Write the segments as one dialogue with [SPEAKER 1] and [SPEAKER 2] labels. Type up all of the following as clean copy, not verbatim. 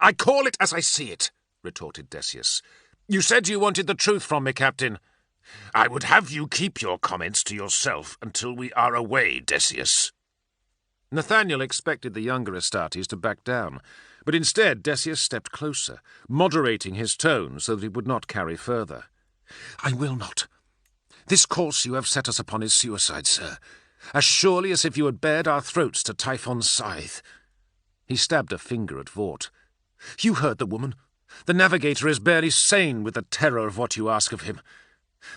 [SPEAKER 1] I call it as I see it, retorted Decius. You said you wanted the truth from me, Captain. I would have you keep your comments to yourself until we are away, Decius. Nathaniel expected the younger Astartes to back down, but instead Decius stepped closer, moderating his tone so that he would not carry further. I will not. This course you have set us upon is suicide, sir, as surely as if you had bared our throats to Typhon's scythe. He stabbed a finger at Vought. You heard the woman. The navigator is barely sane with the terror of what you ask of him.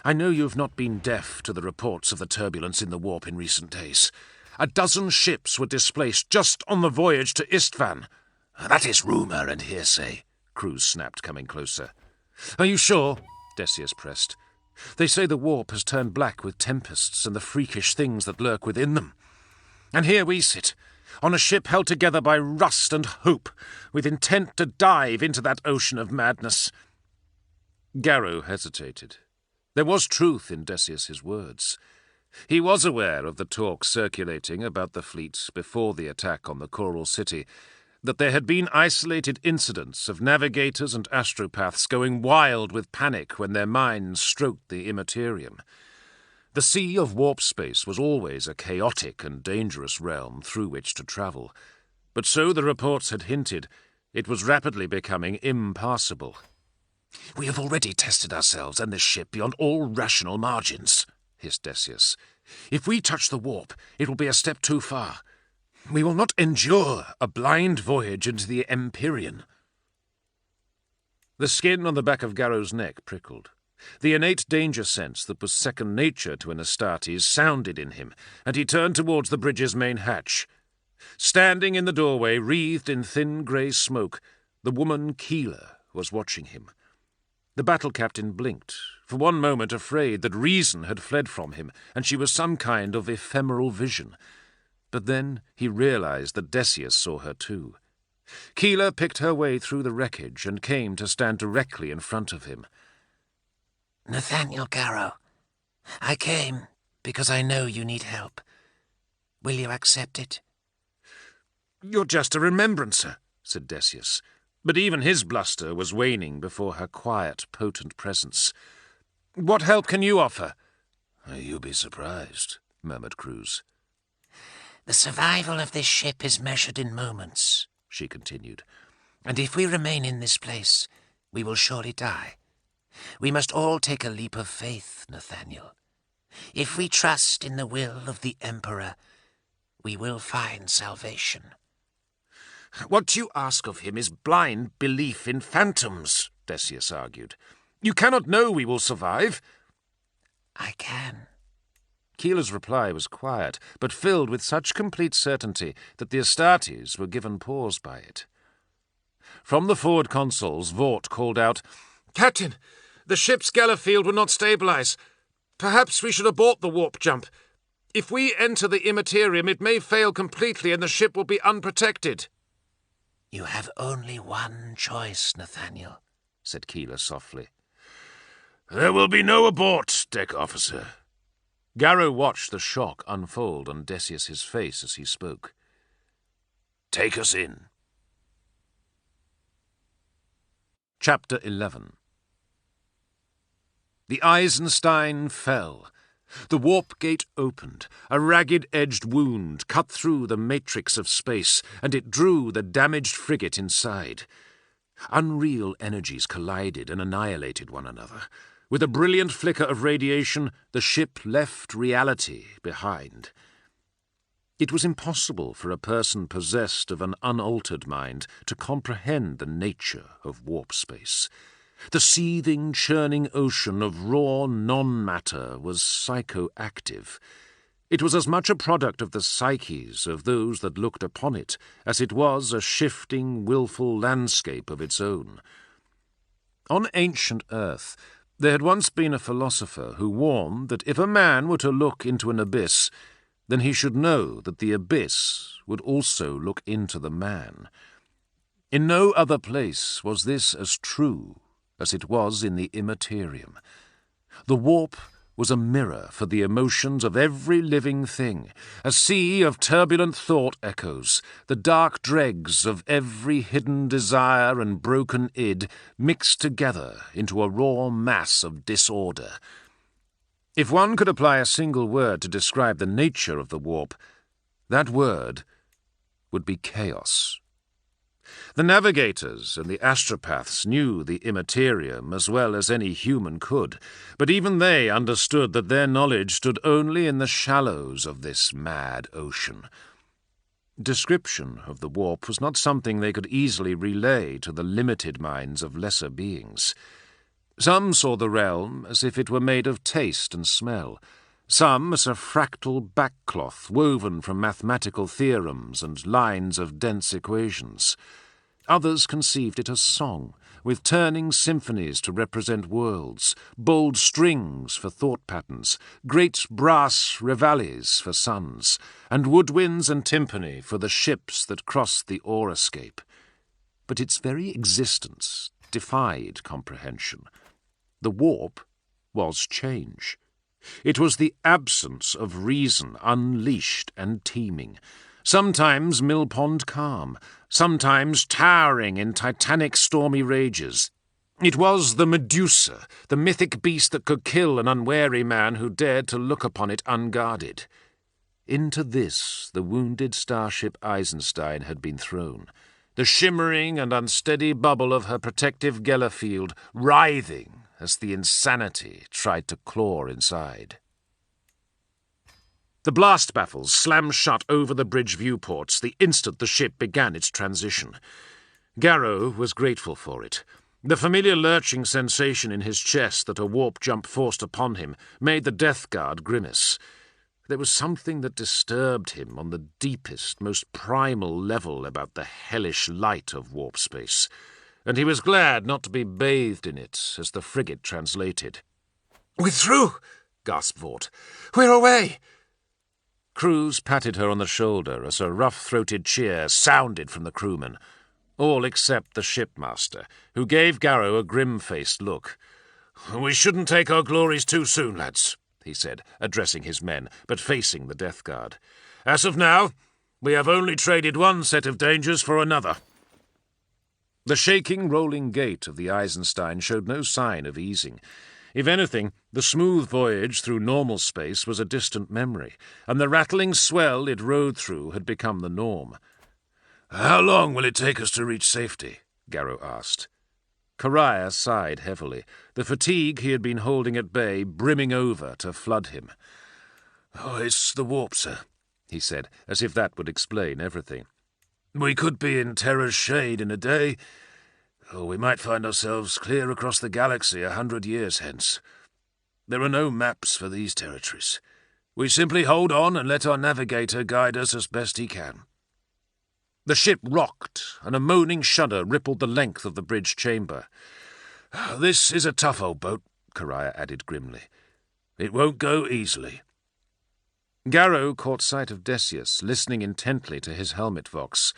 [SPEAKER 1] I know you have not been deaf to the reports of the turbulence in the warp in recent days. 12 ships were displaced just on the voyage to Istvan. That is rumour and hearsay, Cruz snapped, coming closer. Are you sure? Decius pressed. They say the warp has turned black with tempests and the freakish things that lurk within them. And here we sit, on a ship held together by rust and hope, with intent to dive into that ocean of madness. Garrow hesitated. There was truth in Decius's words. He was aware of the talk circulating about the fleet before the attack on the Coral City, that there had been isolated incidents of navigators and astropaths going wild with panic when their minds stroked the immaterium. The sea of warp space was always a chaotic and dangerous realm through which to travel, but so the reports had hinted, it was rapidly becoming impassable. We have already tested ourselves and this ship beyond all rational margins, hissed Decius. If we touch the warp, it will be a step too far. We will not endure a blind voyage into the Empyrean. The skin on the back of Garrow's neck prickled. The innate danger sense that was second nature to an Astartes sounded in him, and he turned towards the bridge's main hatch. Standing in the doorway, wreathed in thin grey smoke, the woman Keeler was watching him. The battle captain blinked, for one moment afraid that reason had fled from him, and she was some kind of ephemeral vision. But then he realized that Decius saw her too. Keeler picked her way through the wreckage and came to stand directly in front of him.
[SPEAKER 2] Nathaniel Garrow, I came because I know you need help. Will you accept it?
[SPEAKER 1] You're just a remembrancer, said Decius, but even his bluster was waning before her quiet, potent presence. What help can you offer? You'll be surprised, murmured Cruz.
[SPEAKER 2] The survival of this ship is measured in moments, she continued, and if we remain in this place, we will surely die. We must all take a leap of faith, Nathaniel. If we trust in the will of the Emperor, we will find salvation.
[SPEAKER 1] What you ask of him is blind belief in phantoms, Decius argued. You cannot know we will survive.
[SPEAKER 2] I can.
[SPEAKER 1] Keeler's reply was quiet, but filled with such complete certainty that the Astartes were given pause by it. From the forward consoles, Vought called out, Captain, the ship's galley field will not stabilize. Perhaps we should abort the warp jump. If we enter the immaterium, it may fail completely and the ship will be unprotected.
[SPEAKER 2] You have only one choice, Nathaniel, said Keeler softly.
[SPEAKER 1] There will be no abort, deck officer. Garrow watched the shock unfold on Decius's face as he spoke. Take us in. Chapter 11. The Eisenstein fell. The warp gate opened. A ragged-edged wound cut through the matrix of space, and it drew the damaged frigate inside. Unreal energies collided and annihilated one another. With a brilliant flicker of radiation, the ship left reality behind. It was impossible for a person possessed of an unaltered mind to comprehend the nature of warp space. The seething, churning ocean of raw non-matter was psychoactive. It was as much a product of the psyches of those that looked upon it as it was a shifting, willful landscape of its own. On ancient Earth, there had once been a philosopher who warned that if a man were to look into an abyss, then he should know that the abyss would also look into the man. In no other place was this as true as it was in the immaterium. The warp was a mirror for the emotions of every living thing, a sea of turbulent thought echoes, the dark dregs of every hidden desire and broken id mixed together into a raw mass of disorder. If one could apply a single word to describe the nature of the warp, that word would be chaos. The navigators and the astropaths knew the immaterium as well as any human could, but even they understood that their knowledge stood only in the shallows of this mad ocean. Description of the warp was not something they could easily relay to the limited minds of lesser beings. Some saw the realm as if it were made of taste and smell, some as a fractal backcloth woven from mathematical theorems and lines of dense equations. Others conceived it as song, with turning symphonies to represent worlds, bold strings for thought patterns, great brass reveilles for suns, and woodwinds and timpani for the ships that crossed the ore escape. But its very existence defied comprehension. The warp was change. It was the absence of reason unleashed and teeming, sometimes mill-pond calm, sometimes towering in titanic stormy rages. It was the Medusa, the mythic beast that could kill an unwary man who dared to look upon it unguarded. Into this the wounded starship Eisenstein had been thrown, the shimmering and unsteady bubble of her protective Gellerfield writhing as the insanity tried to claw inside. The blast baffles slammed shut over the bridge viewports the instant the ship began its transition. Garrow was grateful for it. The familiar lurching sensation in his chest that a warp jump forced upon him made the Death Guard grimace. There was something that disturbed him on the deepest, most primal level about the hellish light of warp space, and he was glad not to be bathed in it as the frigate translated.
[SPEAKER 2] "We're through!" gasped Vought. "We're away!"
[SPEAKER 1] Cruz patted her on the shoulder as a rough-throated cheer sounded from the crewmen, all except the shipmaster, who gave Garrow a grim-faced look. "We shouldn't take our glories too soon, lads," he said, addressing his men, but facing the Death Guard. "As of now, we have only traded one set of dangers for another." The shaking, rolling gait of the Eisenstein showed no sign of easing. If anything, the smooth voyage through normal space was a distant memory, and the rattling swell it rode through had become the norm. "How long will it take us to reach safety?" Garrow asked. Kariah sighed heavily, the fatigue he had been holding at bay brimming over to flood him. "It's the warp, sir," he said, as if that would explain everything. "We could be in Terra's shade in a day, or we might find ourselves clear across the galaxy 100 years hence. There are no maps for these territories. We simply hold on and let our navigator guide us as best he can." The ship rocked, and a moaning shudder rippled the length of the bridge chamber. "This is a tough old boat," Kariah added grimly. "It won't go easily." Garrow caught sight of Decius, listening intently to his helmet vox.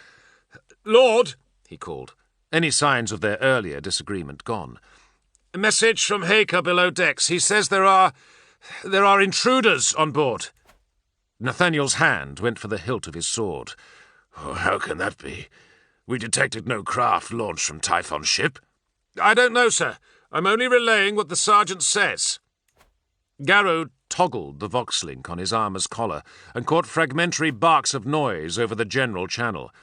[SPEAKER 1] "Lord," he called, any signs of their earlier disagreement gone. "A message from Haker below decks. He says there are intruders on board." Nathaniel's hand went for the hilt of his sword. "How can that be? We detected no craft launched from Typhon's ship." "I don't know, sir. I'm only relaying what the sergeant says." Garrow toggled the vox-link on his armour's collar and caught fragmentary barks of noise over the general channel.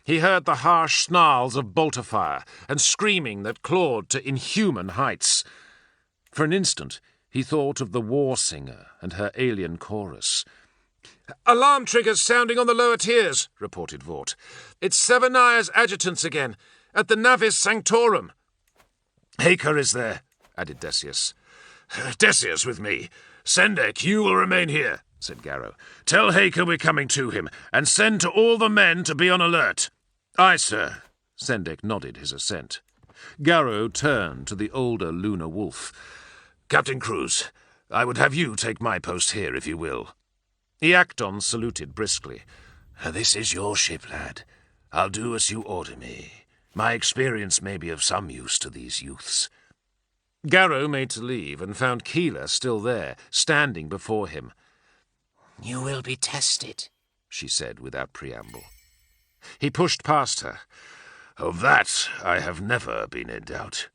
[SPEAKER 1] He heard the harsh snarls of bolter-fire and screaming that clawed to inhuman heights. For an instant he thought of the war-singer and her alien chorus. "Alarm triggers sounding on the lower tiers," reported Vought. "It's Severnayer's adjutants again, at the Navis Sanctorum." "Haker is there," added Decius. "Decius with me. Sendek, you will remain here," said Garrow. "Tell Haker we're coming to him, and send to all the men to be on alert." "Aye, sir." Sendek nodded his assent. Garrow turned to the older lunar wolf. "Captain Cruz, I would have you take my post here, if you will." Iacton saluted briskly. "This is your ship, lad. I'll do as you order me. My experience may be of some use to these youths." Garrow made to leave and found Keeler still there, standing before him.
[SPEAKER 2] "You will be tested,"
[SPEAKER 1] she said without preamble. He pushed past her. "Of that I have never been in doubt."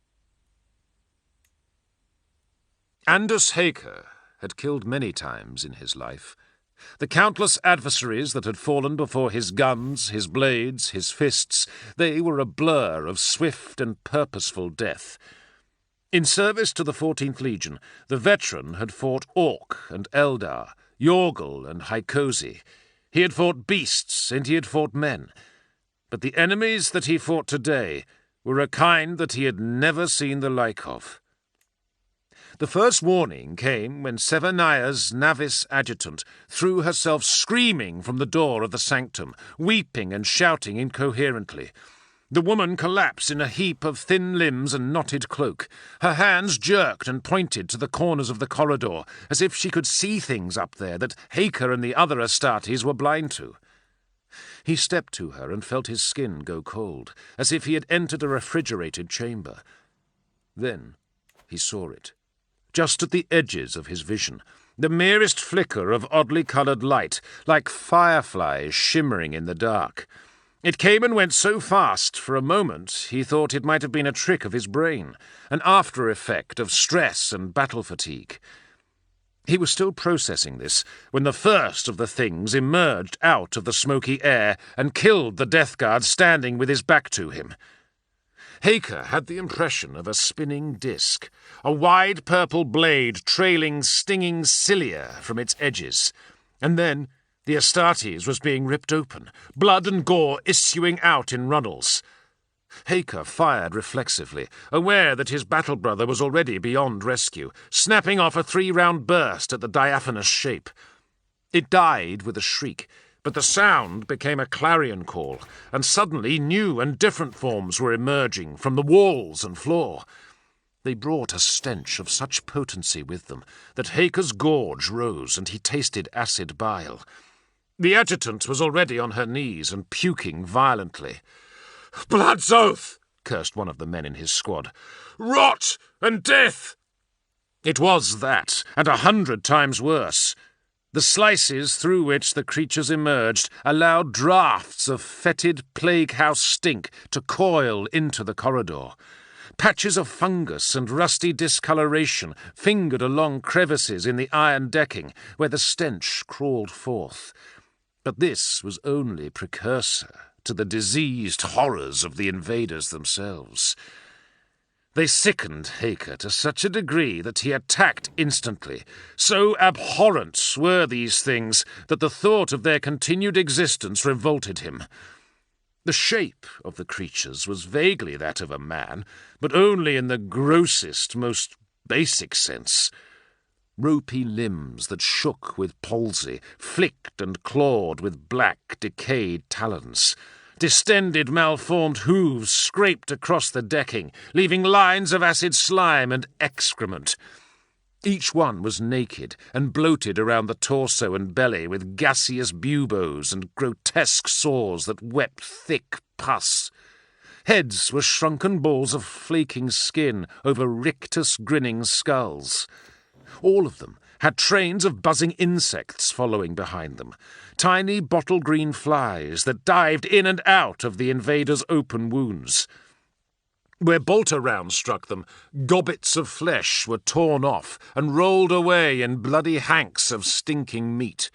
[SPEAKER 1] Anders Haker had killed many times in his life. The countless adversaries that had fallen before his guns, his blades, his fists, they were a blur of swift and purposeful death. In service to the 14th Legion, the veteran had fought Orc and Eldar, Yorgul and Haikosi. He had fought beasts and he had fought men. But the enemies that he fought today were a kind that he had never seen the like of. The first warning came when Severnayah's Navis adjutant threw herself screaming from the door of the sanctum, weeping and shouting incoherently. The woman collapsed in a heap of thin limbs and knotted cloak. Her hands jerked and pointed to the corners of the corridor, as if she could see things up there that Haker and the other Astartes were blind to. He stepped to her and felt his skin go cold, as if he had entered a refrigerated chamber. Then he saw it. Just at the edges of his vision, the merest flicker of oddly coloured light, like fireflies shimmering in the dark. It came and went so fast, for a moment he thought it might have been a trick of his brain, an after-effect of stress and battle fatigue. He was still processing this when the first of the things emerged out of the smoky air and killed the Death Guard standing with his back to him. Haker had the impression of a spinning disc, a wide purple blade trailing stinging cilia from its edges. And then the Astartes was being ripped open, blood and gore issuing out in runnels. Haker fired reflexively, aware that his battle brother was already beyond rescue, snapping off a 3-round burst at the diaphanous shape. It died with a shriek, but the sound became a clarion call, and suddenly new and different forms were emerging from the walls and floor. They brought a stench of such potency with them that Haker's gorge rose and he tasted acid bile. The adjutant was already on her knees and puking violently. "Blood's oath!" cursed one of the men in his squad. "Rot and death!" It was that, and 100 times worse. The slices through which the creatures emerged allowed draughts of fetid plague-house stink to coil into the corridor. Patches of fungus and rusty discoloration fingered along crevices in the iron decking where the stench crawled forth. But this was only precursor to the diseased horrors of the invaders themselves. They sickened Haker to such a degree that he attacked instantly. So abhorrent were these things that the thought of their continued existence revolted him. The shape of the creatures was vaguely that of a man, but only in the grossest, most basic sense. Ropey limbs that shook with palsy, flicked and clawed with black, decayed talons. Distended, malformed hooves scraped across the decking, leaving lines of acid slime and excrement. Each one was naked and bloated around the torso and belly with gaseous buboes and grotesque sores that wept thick pus. Heads were shrunken balls of flaking skin over rictus grinning skulls. All of them had trains of buzzing insects following behind them, tiny bottle-green flies that dived in and out of the invaders' open wounds. Where bolter rounds struck them, gobbets of flesh were torn off and rolled away in bloody hanks of stinking meat.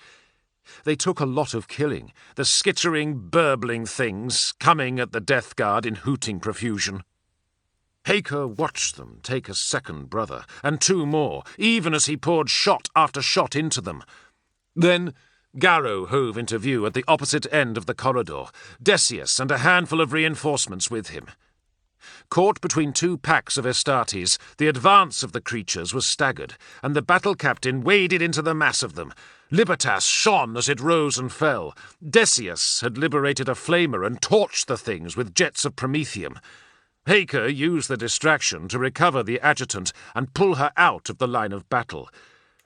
[SPEAKER 1] They took a lot of killing, the skittering, burbling things coming at the Death Guard in hooting profusion. Haker watched them take a second brother, and 2 more, even as he poured shot after shot into them. Then Garrow hove into view at the opposite end of the corridor, Decius and a handful of reinforcements with him. Caught between 2 packs of Astartes, the advance of the creatures was staggered, and the battle captain waded into the mass of them. Libertas shone as it rose and fell. Decius had liberated a flamer and torched the things with jets of promethium. Haker used the distraction to recover the adjutant and pull her out of the line of battle.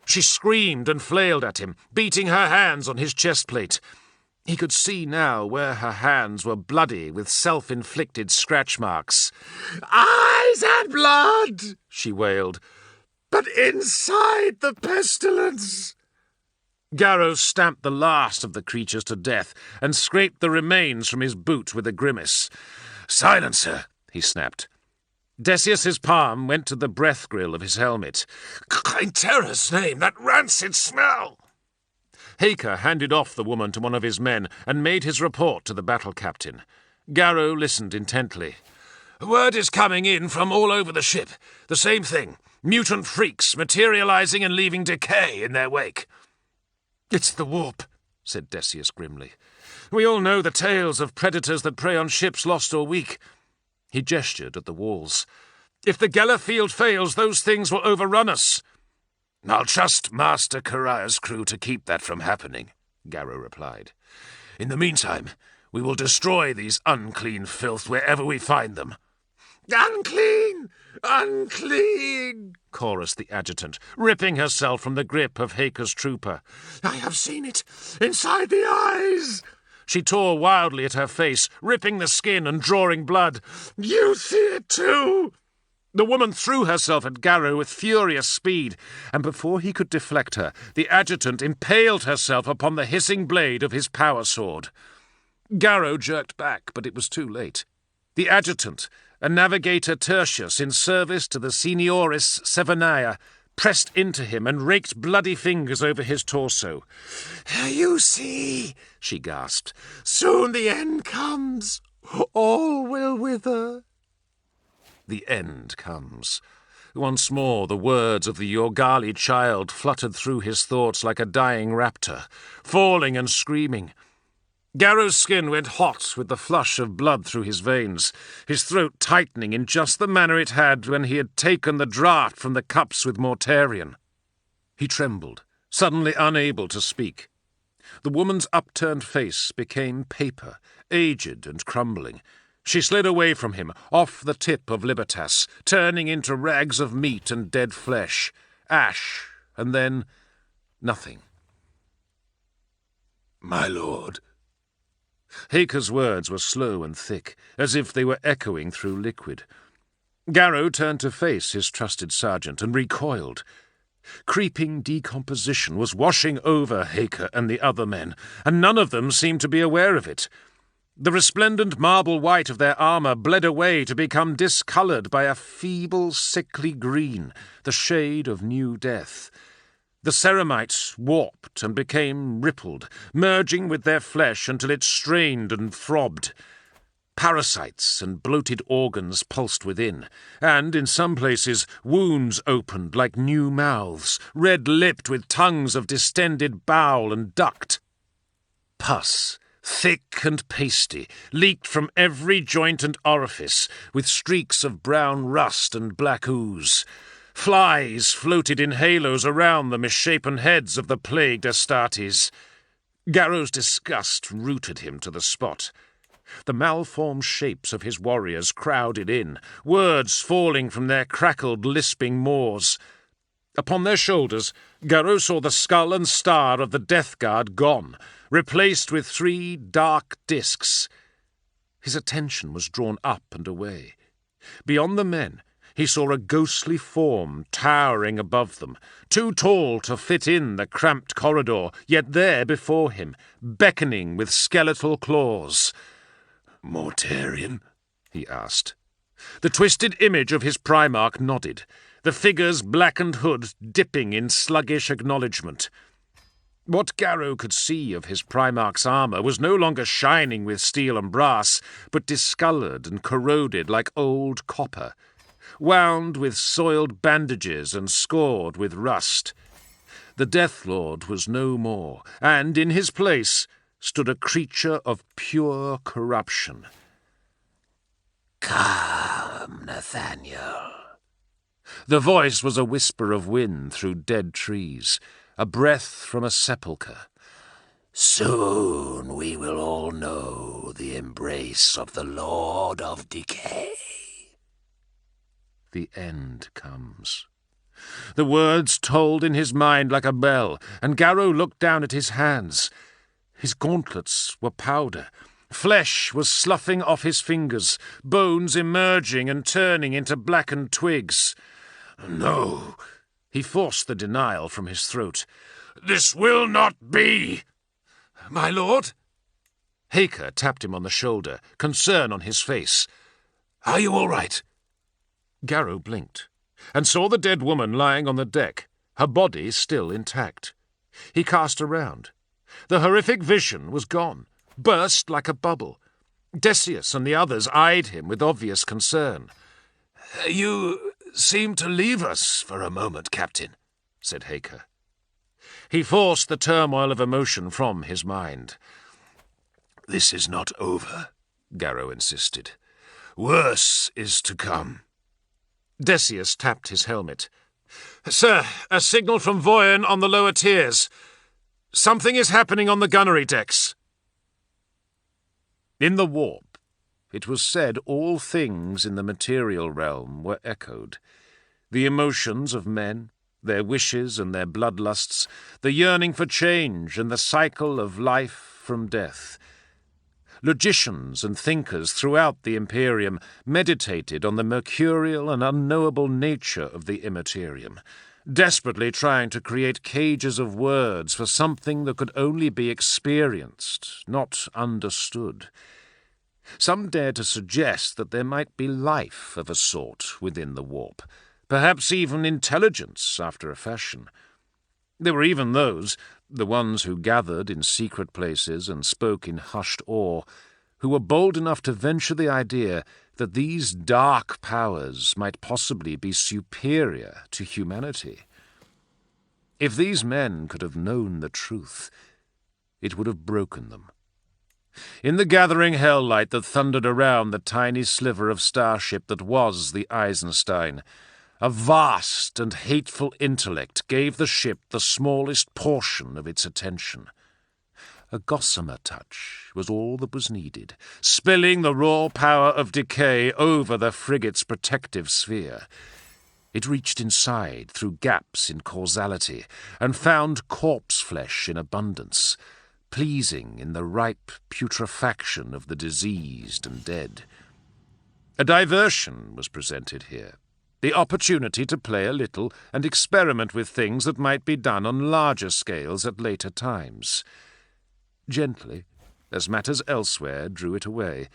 [SPEAKER 1] She screamed and flailed at him, beating her hands on his chest plate. He could see now where her hands were bloody with self-inflicted scratch marks. "Eyes and blood!" she wailed. "But inside the pestilence!" Garrow stamped the last of the creatures to death and scraped the remains from his boot with a grimace. "Silence her!" he snapped. Decius's palm went to the breath grill of his helmet. "In terror's name, that rancid smell!" Haker handed off the woman to one of his men and made his report to the battle captain. Garrow listened intently. "Word is coming in from all over the ship. The same thing. Mutant freaks materializing and leaving decay in their wake." "It's the warp," said Decius grimly. "We all know the tales of predators that prey on ships lost or weak." He gestured at the walls. "If the Geller field fails, those things will overrun us." "I'll trust Master Karaya's crew to keep that from happening," Garrow replied. "In the meantime, we will destroy these unclean filth wherever we find them." "Unclean! Unclean!" chorused the adjutant, ripping herself from the grip of Haker's trooper. "I have seen it! Inside the eyes!" She tore wildly at her face, ripping the skin and drawing blood. "You see it too!" The woman threw herself at Garrow with furious speed, and before he could deflect her, the adjutant impaled herself upon the hissing blade of his power sword. Garrow jerked back, but it was too late. The adjutant, a navigator tertius in service to the Senioris Severnaya, pressed into him and raked bloody fingers over his torso. "You see," she gasped, "soon the end comes. All will wither." The end comes. Once more the words of the Yorgali child fluttered through his thoughts like a dying raptor, falling and screaming. Garrow's skin went hot with the flush of blood through his veins, his throat tightening in just the manner it had when he had taken the draught from the cups with Mortarion. He trembled, suddenly unable to speak. The woman's upturned face became paper, aged and crumbling. She slid away from him, off the tip of Libertas, turning into rags of meat and dead flesh, ash, and then nothing. "My lord." Haker's words were slow and thick, as if they were echoing through liquid. Garrow turned to face his trusted sergeant and recoiled. Creeping decomposition was washing over Haker and the other men, and none of them seemed to be aware of it. The resplendent marble white of their armour bled away to become discoloured by a feeble, sickly green, the shade of new death. The ceramites warped and became rippled, merging with their flesh until it strained and throbbed. Parasites and bloated organs pulsed within, and, in some places, wounds opened like new mouths, red-lipped with tongues of distended bowel and duct. Pus, thick and pasty, leaked from every joint and orifice, with streaks of brown rust and black ooze. Flies floated in halos around the misshapen heads of the plagued Astartes. Garrow's disgust rooted him to the spot. The malformed shapes of his warriors crowded in, words falling from their crackled, lisping maws. Upon their shoulders, Garrow saw the skull and star of the Death Guard gone, replaced with 3 dark discs. His attention was drawn up and away. Beyond the men, he saw a ghostly form towering above them, too tall to fit in the cramped corridor, yet there before him, beckoning with skeletal claws. "Mortarion?" he asked. The twisted image of his Primarch nodded, the figure's blackened hood dipping in sluggish acknowledgment. What Garrow could see of his Primarch's armour was no longer shining with steel and brass, but discoloured and corroded like old copper, wound with soiled bandages and scored with rust. The Death Lord was no more, and in his place stood a creature of pure corruption.
[SPEAKER 2] "Come, Nathaniel."
[SPEAKER 1] The voice was a whisper of wind through dead trees, a breath from a sepulchre.
[SPEAKER 2] "Soon we will all know the embrace of the Lord of Decay."
[SPEAKER 1] The end comes. The words tolled in his mind like a bell, and Garrow looked down at his hands. His gauntlets were powder. Flesh was sloughing off his fingers, bones emerging and turning into blackened twigs. "No." He forced the denial from his throat. "This will not be." "My lord?" Haker tapped him on the shoulder, concern on his face. "Are you all right?" Garrow blinked, and saw the dead woman lying on the deck, her body still intact. He cast around. The horrific vision was gone, burst like a bubble. Decius and the others eyed him with obvious concern. "You seem to leave us for a moment, Captain," said Haker. He forced the turmoil of emotion from his mind. "This is not over," Garrow insisted. "Worse is to come." Decius tapped his helmet. "Sir, a signal from Voyan on the lower tiers. Something is happening on the gunnery decks." In the warp, it was said all things in the material realm were echoed. The emotions of men, their wishes and their bloodlusts, the yearning for change and the cycle of life from death. Logicians and thinkers throughout the Imperium meditated on the mercurial and unknowable nature of the immaterium, desperately trying to create cages of words for something that could only be experienced, not understood. Some dared to suggest that there might be life of a sort within the warp, perhaps even intelligence after a fashion. There were even those, the ones who gathered in secret places and spoke in hushed awe, who were bold enough to venture the idea that these dark powers might possibly be superior to humanity. If these men could have known the truth, it would have broken them. In the gathering hell-light that thundered around the tiny sliver of starship that was the Eisenstein, a vast and hateful intellect gave the ship the smallest portion of its attention. A gossamer touch was all that was needed, spilling the raw power of decay over the frigate's protective sphere. It reached inside through gaps in causality and found corpse flesh in abundance, pleasing in the ripe putrefaction of the diseased and dead. A diversion was presented here. The opportunity to play a little and experiment with things that might be done on larger scales at later times. Gently, as matters elsewhere drew it away,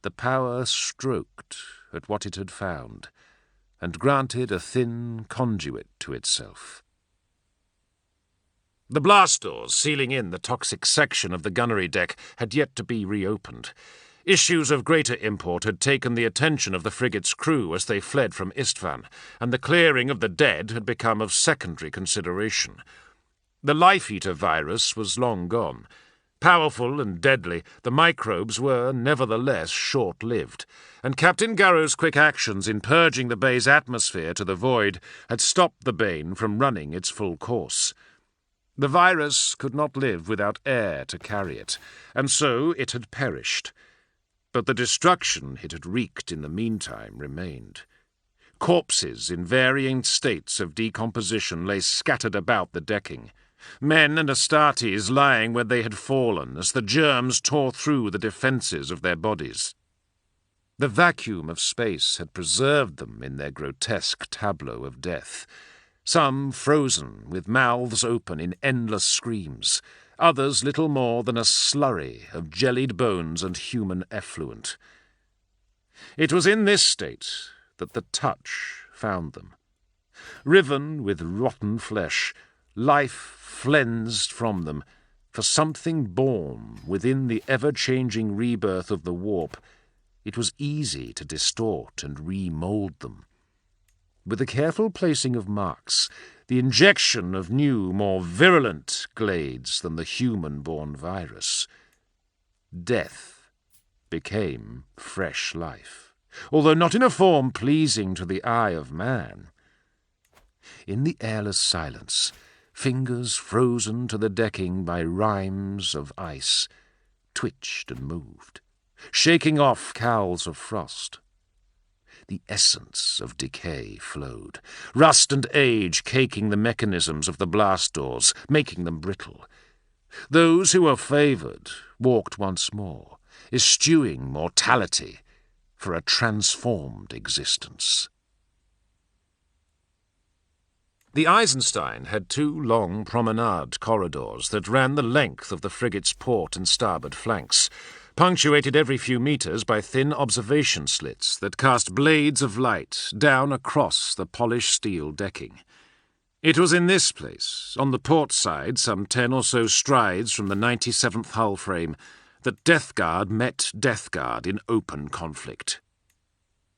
[SPEAKER 1] the power stroked at what it had found, and granted a thin conduit to itself. The blast doors sealing in the toxic section of the gunnery deck had yet to be reopened. Issues of greater import had taken the attention of the frigate's crew as they fled from Istvan, and the clearing of the dead had become of secondary consideration. The life-eater virus was long gone. Powerful and deadly, the microbes were nevertheless short-lived, and Captain Garrow's quick actions in purging the bay's atmosphere to the void had stopped the Bane from running its full course. The virus could not live without air to carry it, and so it had perished. But the destruction it had wreaked in the meantime remained. Corpses in varying states of decomposition lay scattered about the decking, men and Astartes lying where they had fallen as the germs tore through the defences of their bodies. The vacuum of space had preserved them in their grotesque tableau of death, some frozen with mouths open in endless screams, others little more than a slurry of jellied bones and human effluent. It was in this state that the touch found them. Riven with rotten flesh, life flensed from them, for something born within the ever-changing rebirth of the warp, it was easy to distort and remould them. With a careful placing of marks, the injection of new, more virulent glades than the human-born virus, death became fresh life, although not in a form pleasing to the eye of man. In the airless silence, fingers frozen to the decking by rimes of ice twitched and moved, shaking off cowls of frost. The essence of decay flowed, rust and age caking the mechanisms of the blast doors, making them brittle. Those who were favoured walked once more, eschewing mortality for a transformed existence. The Eisenstein had 2 long promenade corridors that ran the length of the frigate's port and starboard flanks, punctuated every few metres by thin observation slits that cast blades of light down across the polished steel decking. It was in this place, on the port side, some 10 or so strides from the 97th hull frame, that Death Guard met Death Guard in open conflict.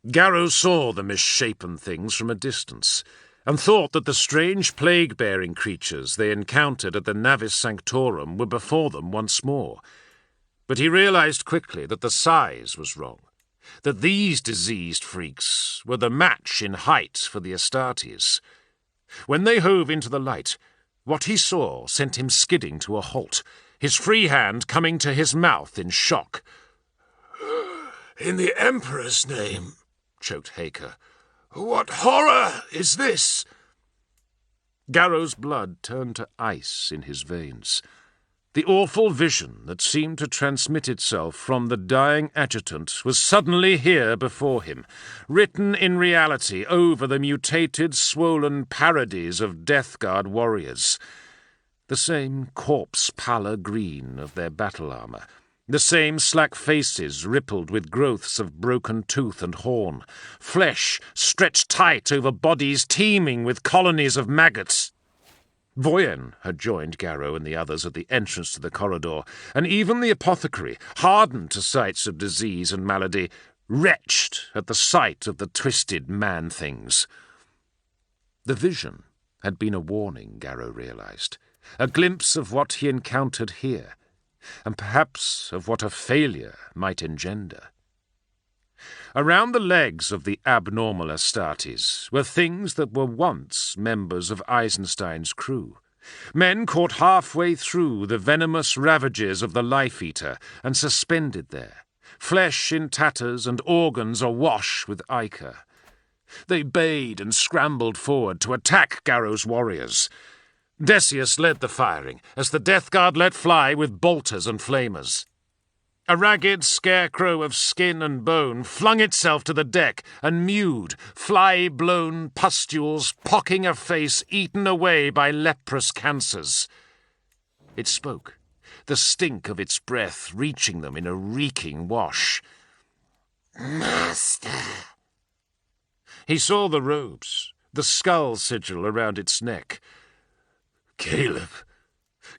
[SPEAKER 1] Garrow saw the misshapen things from a distance, and thought that the strange plague-bearing creatures they encountered at the Navis Sanctorum were before them once more. But he realized quickly that the size was wrong, that these diseased freaks were the match in height for the Astartes. When they hove into the light, what he saw sent him skidding to a halt, his free hand coming to his mouth in shock.
[SPEAKER 3] "In the Emperor's name," choked Haker, "what horror is this?"
[SPEAKER 1] Garrow's blood turned to ice in his veins. The awful vision that seemed to transmit itself from the dying adjutant was suddenly here before him, written in reality over the mutated, swollen parodies of Death Guard warriors. The same corpse-pallor green of their battle armour, the same slack faces rippled with growths of broken tooth and horn, flesh stretched tight over bodies teeming with colonies of maggots. Voyen had joined Garrow and the others at the entrance to the corridor, and even the apothecary, hardened to sights of disease and malady, retched at the sight of the twisted man-things. The vision had been a warning, Garrow realized, a glimpse of what he encountered here, and perhaps of what a failure might engender. Around the legs of the abnormal Astartes were things that were once members of Eisenstein's crew. Men caught halfway through the venomous ravages of the Life-Eater and suspended there, flesh in tatters and organs awash with ichor. They bayed and scrambled forward to attack Garrow's warriors. Decius led the firing as the Death Guard let fly with bolters and flamers. A ragged scarecrow of skin and bone flung itself to the deck and mewed, fly-blown pustules pocking a face eaten away by leprous cancers. It spoke, the stink of its breath reaching them in a reeking wash.
[SPEAKER 2] "Master."
[SPEAKER 1] He saw the robes, the skull sigil around its neck. Caleb.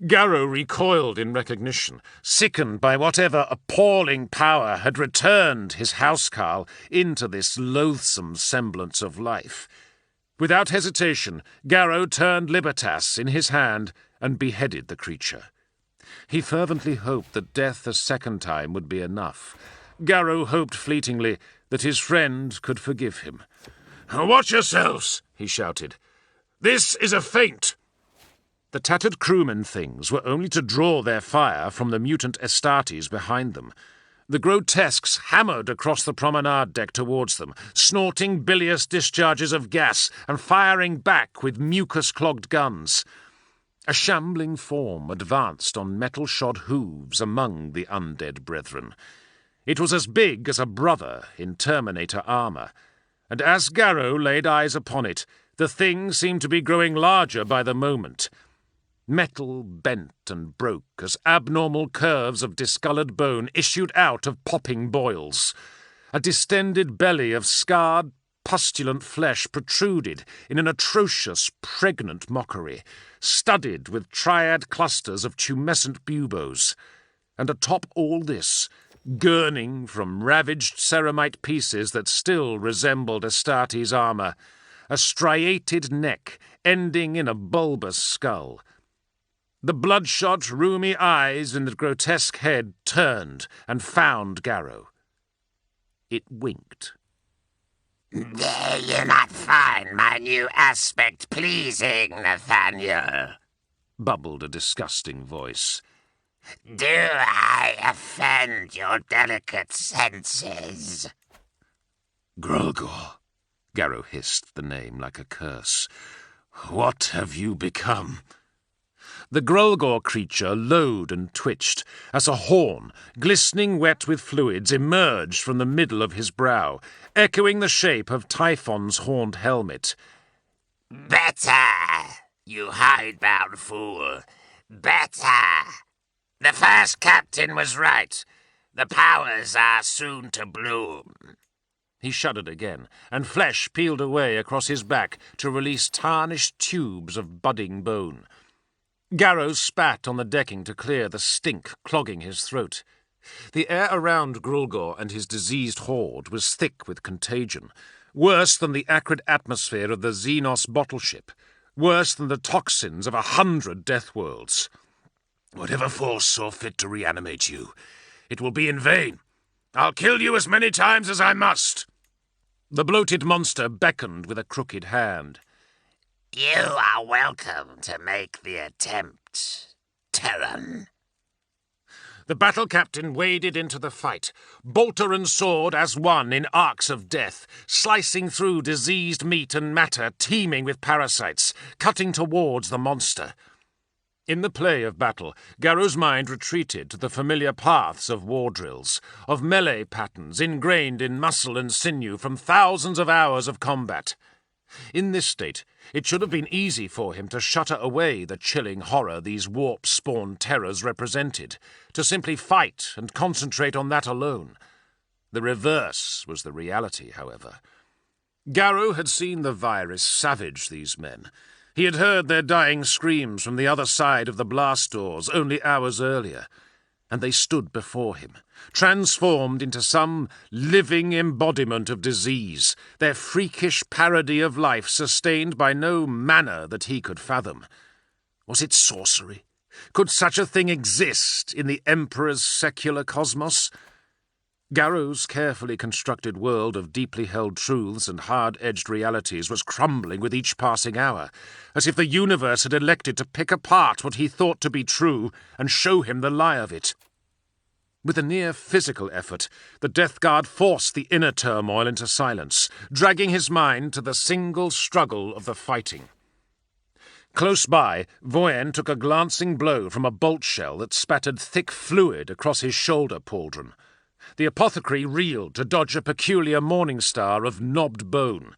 [SPEAKER 1] Garrow recoiled in recognition, sickened by whatever appalling power had returned his housecarl into this loathsome semblance of life. Without hesitation, Garrow turned Libertas in his hand and beheaded the creature. He fervently hoped that death a second time would be enough. Garrow hoped fleetingly that his friend could forgive him.
[SPEAKER 3] "Watch yourselves," he shouted. "This is a feint."
[SPEAKER 1] The tattered crewmen things were only to draw their fire from the mutant Astartes behind them. The grotesques hammered across the promenade deck towards them, snorting bilious discharges of gas and firing back with mucus-clogged guns. A shambling form advanced on metal-shod hooves among the undead brethren. It was as big as a brother in Terminator armour, and as Garrow laid eyes upon it, the thing seemed to be growing larger by the moment. Metal bent and broke as abnormal curves of discoloured bone issued out of popping boils. A distended belly of scarred, pustulant flesh protruded in an atrocious, pregnant mockery, studded with triad clusters of tumescent buboes. And atop all this, gurning from ravaged ceramite pieces that still resembled Astartes' armour, a striated neck ending in a bulbous skull. The bloodshot, rheumy eyes in the grotesque head turned and found Garrow. It winked.
[SPEAKER 2] "Dare you not find my new aspect pleasing, Nathaniel?"
[SPEAKER 1] bubbled a disgusting voice.
[SPEAKER 2] "Do I offend your delicate senses?"
[SPEAKER 1] Grogor, Garrow hissed the name like a curse. What have you become? The Grulgor creature lowed and twitched as a horn, glistening wet with fluids, emerged from the middle of his brow, echoing the shape of Typhon's horned helmet.
[SPEAKER 2] "Better, you hidebound fool. Better. The first captain was right. The powers are soon to bloom."
[SPEAKER 1] He shuddered again, and flesh peeled away across his back to release tarnished tubes of budding bone. Garrow spat on the decking to clear the stink clogging his throat. The air around Grulgor and his diseased horde was thick with contagion, worse than the acrid atmosphere of the Xenos bottle ship, worse than the toxins of 100 death worlds.
[SPEAKER 3] "Whatever force saw fit to reanimate you, it will be in vain. I'll kill you as many times as I must."
[SPEAKER 1] The bloated monster beckoned with a crooked hand.
[SPEAKER 2] "You are welcome to make the attempt, Terran."
[SPEAKER 1] The battle captain waded into the fight, bolter and sword as one in arcs of death, slicing through diseased meat and matter teeming with parasites, cutting towards the monster. In the play of battle, Garrow's mind retreated to the familiar paths of war drills, of melee patterns ingrained in muscle and sinew from thousands of hours of combat. In this state, it should have been easy for him to shutter away the chilling horror these warp-spawned terrors represented, to simply fight and concentrate on that alone. The reverse was the reality, however. Garrow had seen the virus savage these men. He had heard their dying screams from the other side of the blast doors only hours earlier, and they stood before him, transformed into some living embodiment of disease, their freakish parody of life sustained by no manner that he could fathom. Was it sorcery? Could such a thing exist in the Emperor's secular cosmos? Garrow's carefully constructed world of deeply held truths and hard-edged realities was crumbling with each passing hour, as if the universe had elected to pick apart what he thought to be true and show him the lie of it. With a near physical effort, the Death Guard forced the inner turmoil into silence, dragging his mind to the single struggle of the fighting. Close by, Voyen took a glancing blow from a bolt shell that spattered thick fluid across his shoulder pauldron. The apothecary reeled to dodge a peculiar morning star of knobbed bone.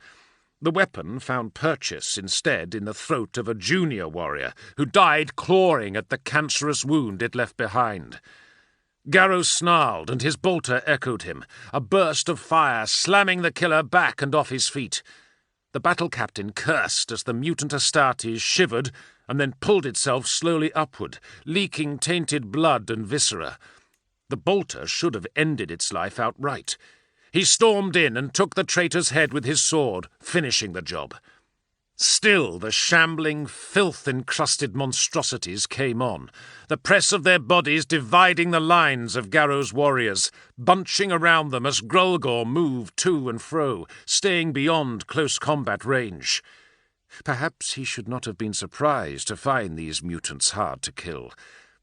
[SPEAKER 1] The weapon found purchase instead in the throat of a junior warrior who died clawing at the cancerous wound it left behind. Garrow snarled, and his bolter echoed him, a burst of fire slamming the killer back and off his feet. The battle captain cursed as the mutant Astartes shivered and then pulled itself slowly upward, leaking tainted blood and viscera. The bolter should have ended its life outright. He stormed in and took the traitor's head with his sword, finishing the job. Still the shambling, filth-encrusted monstrosities came on, the press of their bodies dividing the lines of Garrow's warriors, bunching around them as Grulgor moved to and fro, staying beyond close combat range. Perhaps he should not have been surprised to find these mutants hard to kill.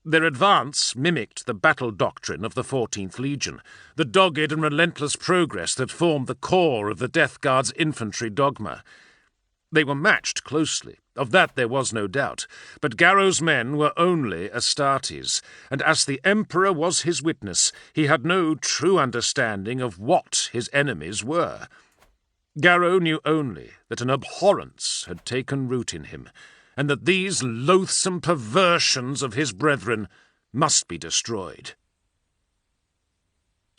[SPEAKER 1] Their advance mimicked the battle doctrine of the 14th Legion, the dogged and relentless progress that formed the core of the Death Guard's infantry dogma. They were matched closely, of that there was no doubt, but Garrow's men were only Astartes, and as the Emperor was his witness, he had no true understanding of what his enemies were. Garrow knew only that an abhorrence had taken root in him, and that these loathsome perversions of his brethren must be destroyed.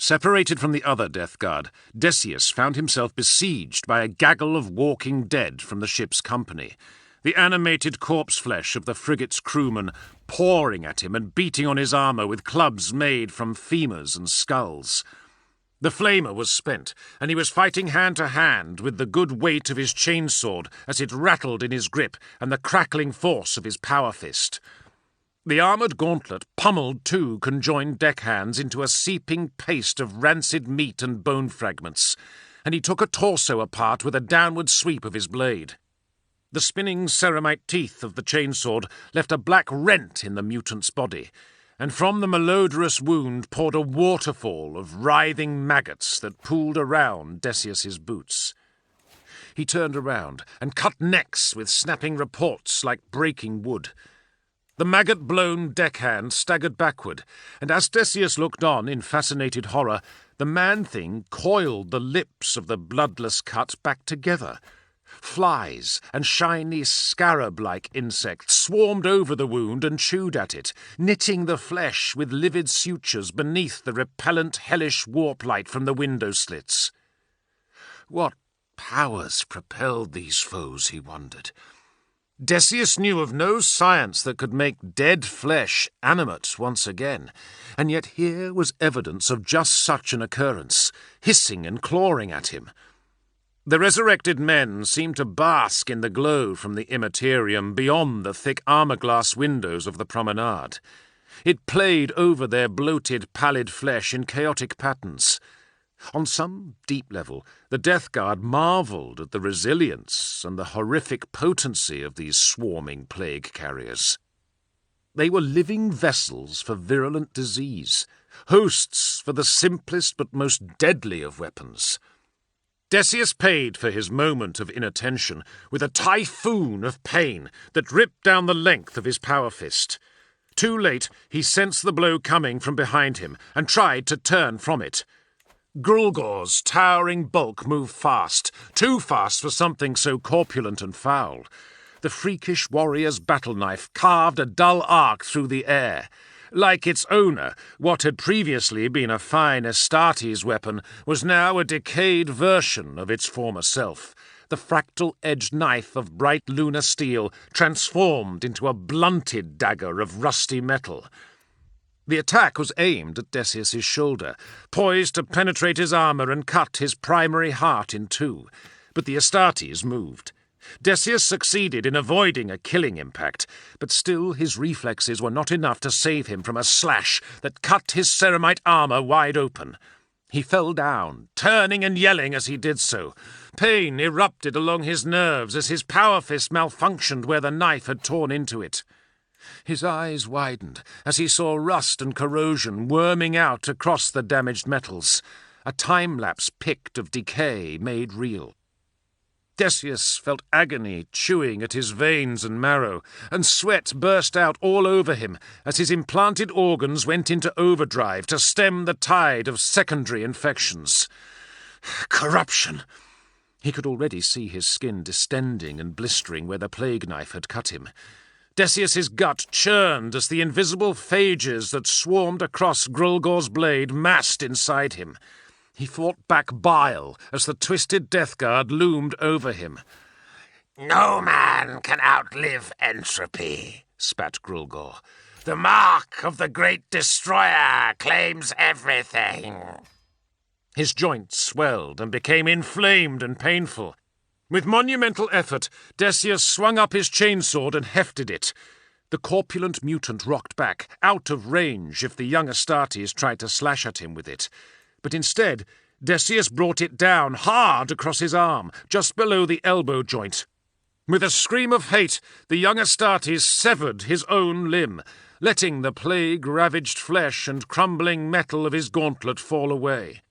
[SPEAKER 1] Separated from the other Death Guard, Decius found himself besieged by a gaggle of walking dead from the ship's company, the animated corpse-flesh of the frigate's crewmen pouring at him and beating on his armour with clubs made from femurs and skulls. The flamer was spent, and he was fighting hand-to-hand with the good weight of his chainsword as it rattled in his grip and the crackling force of his power fist. The armoured gauntlet pummeled two conjoined deckhands into a seeping paste of rancid meat and bone fragments, and he took a torso apart with a downward sweep of his blade. The spinning ceramite teeth of the chainsword left a black rent in the mutant's body, and from the malodorous wound poured a waterfall of writhing maggots that pooled around Decius's boots. He turned around and cut necks with snapping reports like breaking wood. The maggot-blown deckhand staggered backward, and as Decius looked on in fascinated horror, the man-thing coiled the lips of the bloodless cut back together. Flies and shiny scarab-like insects swarmed over the wound and chewed at it, knitting the flesh with livid sutures beneath the repellent hellish warp light from the window slits. What powers propelled these foes, he wondered. Decius knew of no science that could make dead flesh animate once again, and yet here was evidence of just such an occurrence, hissing and clawing at him. The resurrected men seemed to bask in the glow from the immaterium beyond the thick armour-glass windows of the promenade. It played over their bloated, pallid flesh in chaotic patterns. On some deep level, the Death Guard marvelled at the resilience and the horrific potency of these swarming plague carriers. They were living vessels for virulent disease, hosts for the simplest but most deadly of weapons. Decius paid for his moment of inattention with a typhoon of pain that ripped down the length of his power fist. Too late, he sensed the blow coming from behind him and tried to turn from it. Grulgor's towering bulk moved fast, too fast for something so corpulent and foul. The freakish warrior's battle-knife carved a dull arc through the air. Like its owner, what had previously been a fine Astartes weapon was now a decayed version of its former self. The fractal-edged knife of bright lunar steel transformed into a blunted dagger of rusty metal. The attack was aimed at Decius's shoulder, poised to penetrate his armour and cut his primary heart in two. But the Astartes moved. Decius succeeded in avoiding a killing impact, but still his reflexes were not enough to save him from a slash that cut his ceramite armour wide open. He fell down, turning and yelling as he did so. Pain erupted along his nerves as his power fist malfunctioned where the knife had torn into it. His eyes widened as he saw rust and corrosion worming out across the damaged metals, a time-lapse pict of decay made real. Decius felt agony chewing at his veins and marrow, and sweat burst out all over him as his implanted organs went into overdrive to stem the tide of secondary infections. Corruption! He could already see his skin distending and blistering where the plague knife had cut him. Decius's gut churned as the invisible phages that swarmed across Grulgor's blade massed inside him. He fought back bile as the twisted Death Guard loomed over him.
[SPEAKER 3] "No man can outlive entropy," spat Grulgor. "The mark of the Great Destroyer claims everything."
[SPEAKER 1] His joints swelled and became inflamed and painful. With monumental effort, Decius swung up his chainsword and hefted it. The corpulent mutant rocked back, out of range if the young Astartes tried to slash at him with it. But instead, Decius brought it down hard across his arm, just below the elbow joint. With a scream of hate, the young Astartes severed his own limb, letting the plague-ravaged flesh and crumbling metal of his gauntlet fall away.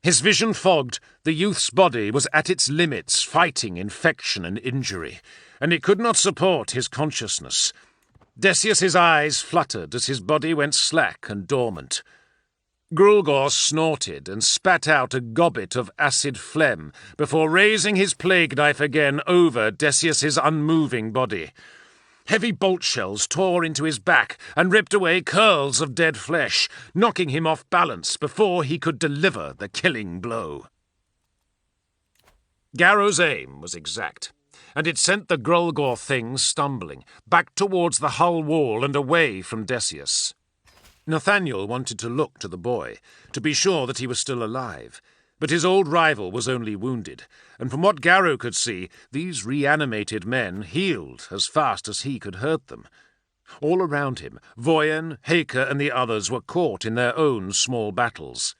[SPEAKER 1] His vision fogged, the youth's body was at its limits, fighting infection and injury, and it could not support his consciousness. Decius's eyes fluttered as his body went slack and dormant. Grulgor snorted and spat out a gobbet of acid phlegm before raising his plague knife again over Decius's unmoving body. Heavy bolt shells tore into his back and ripped away curls of dead flesh, knocking him off balance before he could deliver the killing blow. Garrow's aim was exact, and it sent the Grulgor thing stumbling, back towards the hull wall and away from Decius. Nathaniel wanted to look to the boy, to be sure that he was still alive, but his old rival was only wounded, and from what Garrow could see, these reanimated men healed as fast as he could hurt them. All around him, Voyen, Haker, and the others were caught in their own small battles.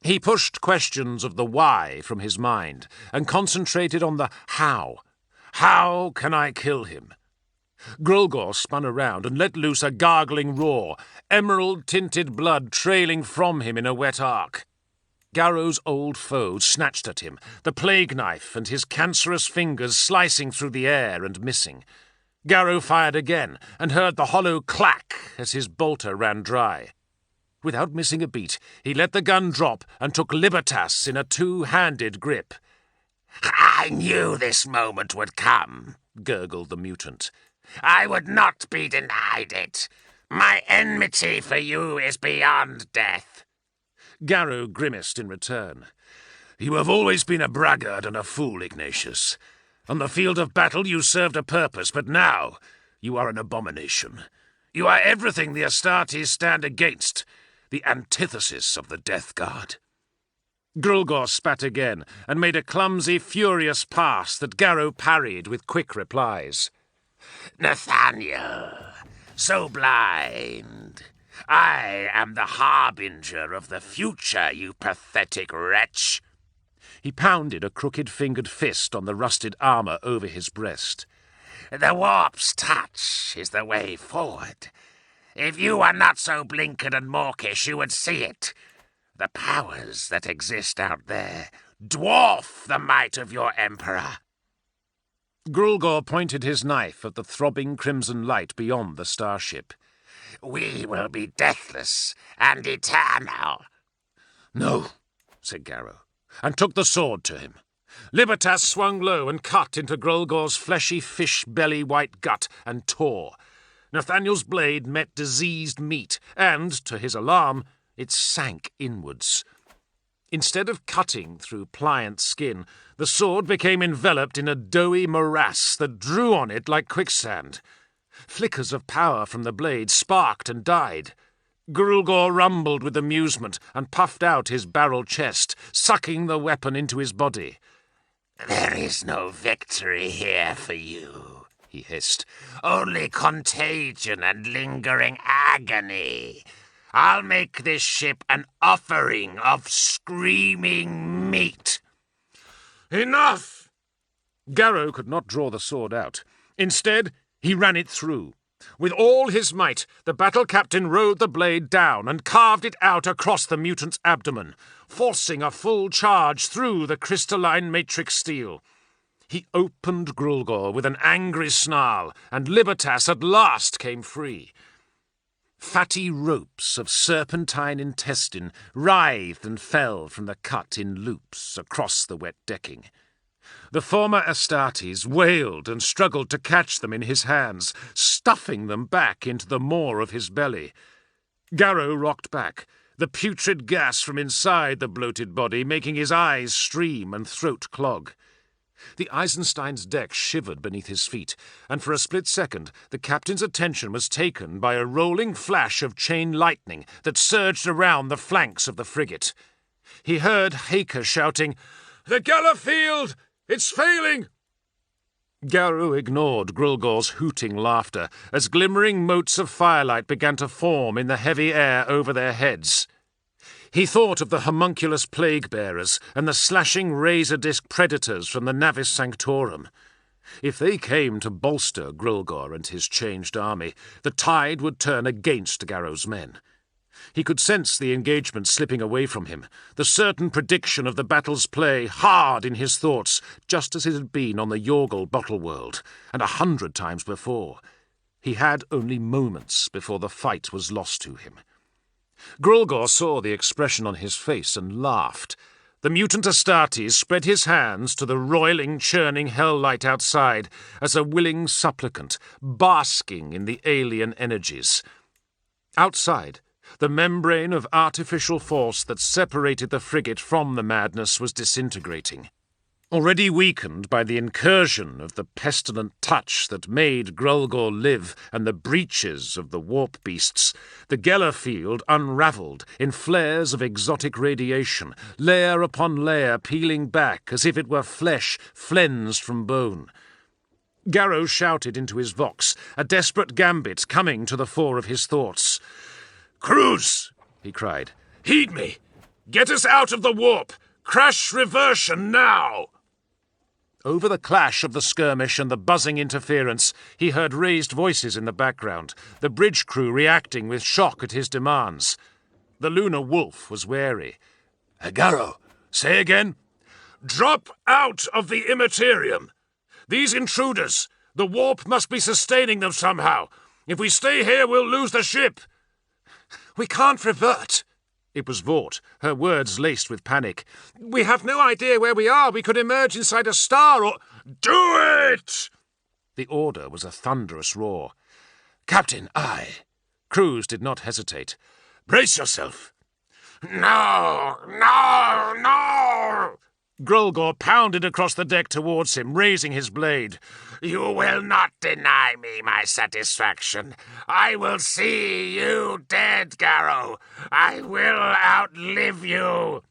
[SPEAKER 1] He pushed questions of the why from his mind, and concentrated on the how. How can I kill him? Grulgor spun around and let loose a gargling roar, emerald-tinted blood trailing from him in a wet arc. Garrow's old foe snatched at him, the plague knife and his cancerous fingers slicing through the air and missing. Garrow fired again, and heard the hollow clack as his bolter ran dry. Without missing a beat, he let the gun drop and took Libertas in a two-handed grip.
[SPEAKER 3] "I knew this moment would come," gurgled the mutant. "I would not be denied it. My enmity for you is beyond death."
[SPEAKER 1] Garrow grimaced in return. "You have always been a braggart and a fool, Ignatius. On the field of battle you served a purpose, but now you are an abomination. You are everything the Astartes stand against, the antithesis of the Death Guard." Grulgor spat again, and made a clumsy, furious pass that Garrow parried with quick replies.
[SPEAKER 3] "Nathaniel, so blind. I am the harbinger of the future, you pathetic wretch."
[SPEAKER 1] He pounded a crooked-fingered fist on the rusted armor over his breast.
[SPEAKER 3] "The warp's touch is the way forward. If you were not so blinkered and mawkish, you would see it. The powers that exist out there dwarf the might of your emperor."
[SPEAKER 1] Grulgor pointed his knife at the throbbing crimson light beyond the starship.
[SPEAKER 3] "We will be deathless and eternal."
[SPEAKER 1] "No," said Garrow, and took the sword to him. Libertas swung low and cut into Grulgor's fleshy fish-belly-white gut and tore. Nathaniel's blade met diseased meat, and, to his alarm, it sank inwards. Instead of cutting through pliant skin, the sword became enveloped in a doughy morass that drew on it like quicksand. Flickers of power from the blade sparked and died. Grulgor rumbled with amusement and puffed out his barrel chest, sucking the weapon into his body.
[SPEAKER 3] "There is no victory here for you," he hissed. "Only contagion and lingering agony. I'll make this ship an offering of screaming meat."
[SPEAKER 1] "Enough!" Garrow could not draw the sword out. Instead, he ran it through. With all his might, the battle captain rode the blade down and carved it out across the mutant's abdomen, forcing a full charge through the crystalline matrix steel. He opened Grulgor with an angry snarl, and Libertas at last came free. Fatty ropes of serpentine intestine writhed and fell from the cut in loops across the wet decking. The former Astartes wailed and struggled to catch them in his hands, stuffing them back into the maw of his belly. Garrow rocked back, the putrid gas from inside the bloated body making his eyes stream and throat clog. The Eisenstein's deck shivered beneath his feet, and for a split second the captain's attention was taken by a rolling flash of chain lightning that surged around the flanks of the frigate. He heard Haker shouting, "The Gellerfield! It's failing!" Garrow ignored Grulgor's hooting laughter as glimmering motes of firelight began to form in the heavy air over their heads. He thought of the homunculus plague-bearers and the slashing razor-disc predators from the Navis Sanctorum. If they came to bolster Grulgor and his changed army, the tide would turn against Garrow's men. He could sense the engagement slipping away from him, the certain prediction of the battle's play hard in his thoughts, just as it had been on the Yorgel bottle world, and 100 times before. He had only moments before the fight was lost to him. Grulgor saw the expression on his face and laughed. The mutant Astartes spread his hands to the roiling, churning hell light outside as a willing supplicant, basking in the alien energies. Outside, the membrane of artificial force that separated the frigate from the madness was disintegrating. Already weakened by the incursion of the pestilent touch that made Grulgor live and the breaches of the warp beasts, the Gellerfield unravelled in flares of exotic radiation, layer upon layer peeling back as if it were flesh flensed from bone. Garrow shouted into his vox, a desperate gambit coming to the fore of his thoughts. "Crews!" he cried. "Heed me! Get us out of the warp! Crash reversion now!" Over the clash of the skirmish and the buzzing interference, he heard raised voices in the background, the bridge crew reacting with shock at his demands. The Lunar Wolf was wary. "Garrow, say again?" "Drop out of the Immaterium! These intruders, The warp must be sustaining them somehow. If we stay here, we'll lose the ship.
[SPEAKER 2] We can't revert.
[SPEAKER 1] It was Vought, her words laced with panic.
[SPEAKER 2] We have no idea where we are. We could emerge inside a star or...
[SPEAKER 1] Do it! The order was a thunderous roar.
[SPEAKER 2] Captain,
[SPEAKER 1] Cruz did not hesitate.
[SPEAKER 3] Brace yourself. No! No! No!
[SPEAKER 1] Grulgor pounded across the deck towards him, raising his blade.
[SPEAKER 3] You will not deny me my satisfaction. I will see you dead, Garrow. I will outlive you.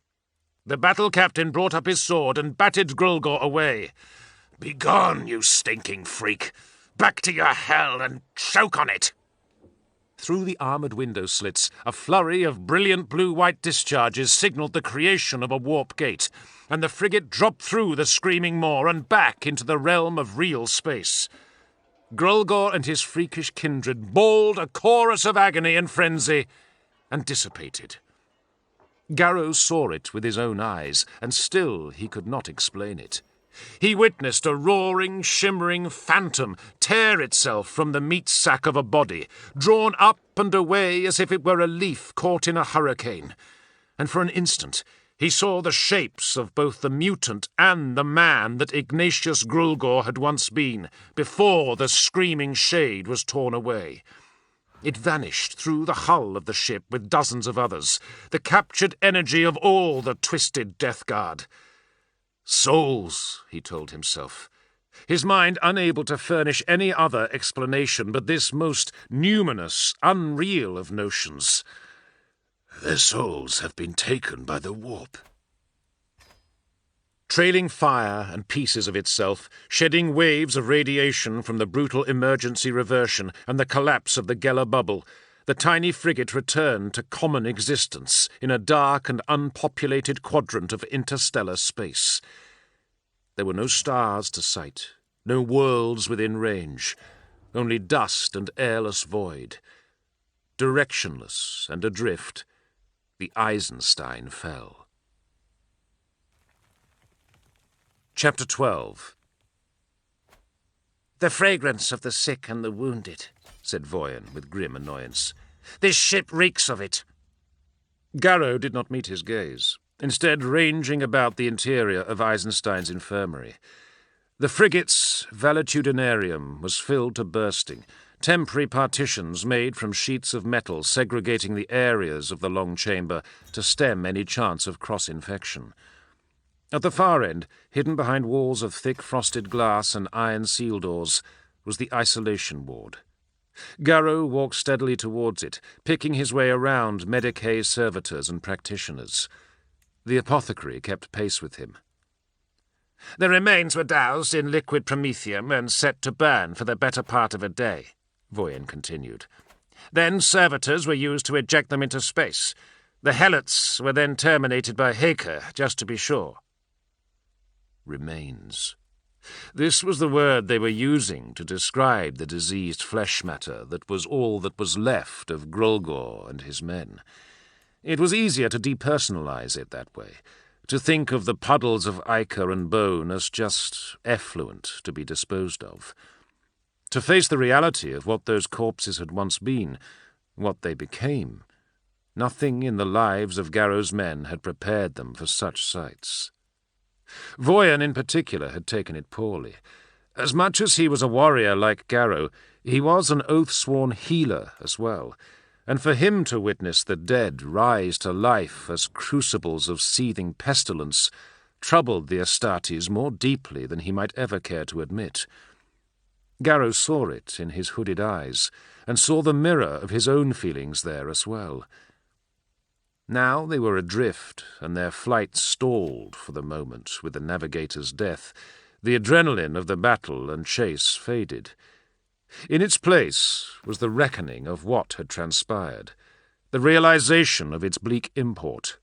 [SPEAKER 1] The battle captain brought up his sword and batted Grulgor away.
[SPEAKER 3] Begone, you stinking freak. Back to your hell and choke on it.
[SPEAKER 1] Through the armoured window slits, a flurry of brilliant blue-white discharges signalled the creation of a warp gate, and the frigate dropped through the screaming maw and back into the realm of real space. Grulgor and his freakish kindred bawled a chorus of agony and frenzy, and dissipated. Garrow saw it with his own eyes, and still he could not explain it. He witnessed a roaring, shimmering phantom tear itself from the meat sack of a body, drawn up and away as if it were a leaf caught in a hurricane. And for an instant he saw the shapes of both the mutant and the man that Ignatius Grulgor had once been, before the screaming shade was torn away. It vanished through the hull of the ship with dozens of others, the captured energy of all the twisted Death Guard. Souls, he told himself, his mind unable to furnish any other explanation but this most numinous, unreal of notions.
[SPEAKER 3] Their souls have been taken by the warp.
[SPEAKER 1] Trailing fire and pieces of itself, shedding waves of radiation from the brutal emergency reversion and the collapse of the Geller bubble, the tiny frigate returned to common existence in a dark and unpopulated quadrant of interstellar space. There were no stars to sight, no worlds within range, only dust and airless void. Directionless and adrift, the Eisenstein fell. Chapter 12.
[SPEAKER 2] The fragrance of the sick and the wounded, said Voyan with grim annoyance. This ship reeks of it.
[SPEAKER 1] Garrow did not meet his gaze, instead ranging about the interior of Eisenstein's infirmary. The frigate's valetudinarium was filled to bursting, temporary partitions made from sheets of metal segregating the areas of the long chamber to stem any chance of cross-infection. At the far end, hidden behind walls of thick frosted glass and iron seal doors, was the isolation ward. Garrow walked steadily towards it, picking his way around Medicae servitors and practitioners. The apothecary kept pace with him.
[SPEAKER 2] The remains were doused in liquid promethium and set to burn for the better part of a day, Voyan continued. Then servitors were used to eject them into space. The helots were then terminated by Haker, just to be sure.
[SPEAKER 1] Remains. This was the word they were using to describe the diseased flesh matter that was all that was left of Grulgor and his men. It was easier to depersonalize it that way, to think of the puddles of ichor and bone as just effluent to be disposed of. To face the reality of what those corpses had once been, what they became. Nothing in the lives of Garrow's men had prepared them for such sights. Voyan in particular had taken it poorly. As much as he was a warrior like Garrow, he was an oath-sworn healer as well, and for him to witness the dead rise to life as crucibles of seething pestilence troubled the Astartes more deeply than he might ever care to admit. Garrow saw it in his hooded eyes, and saw the mirror of his own feelings there as well. Now they were adrift, and their flight stalled for the moment with the navigator's death. The adrenaline of the battle and chase faded. In its place was the reckoning of what had transpired, the realization of its bleak import.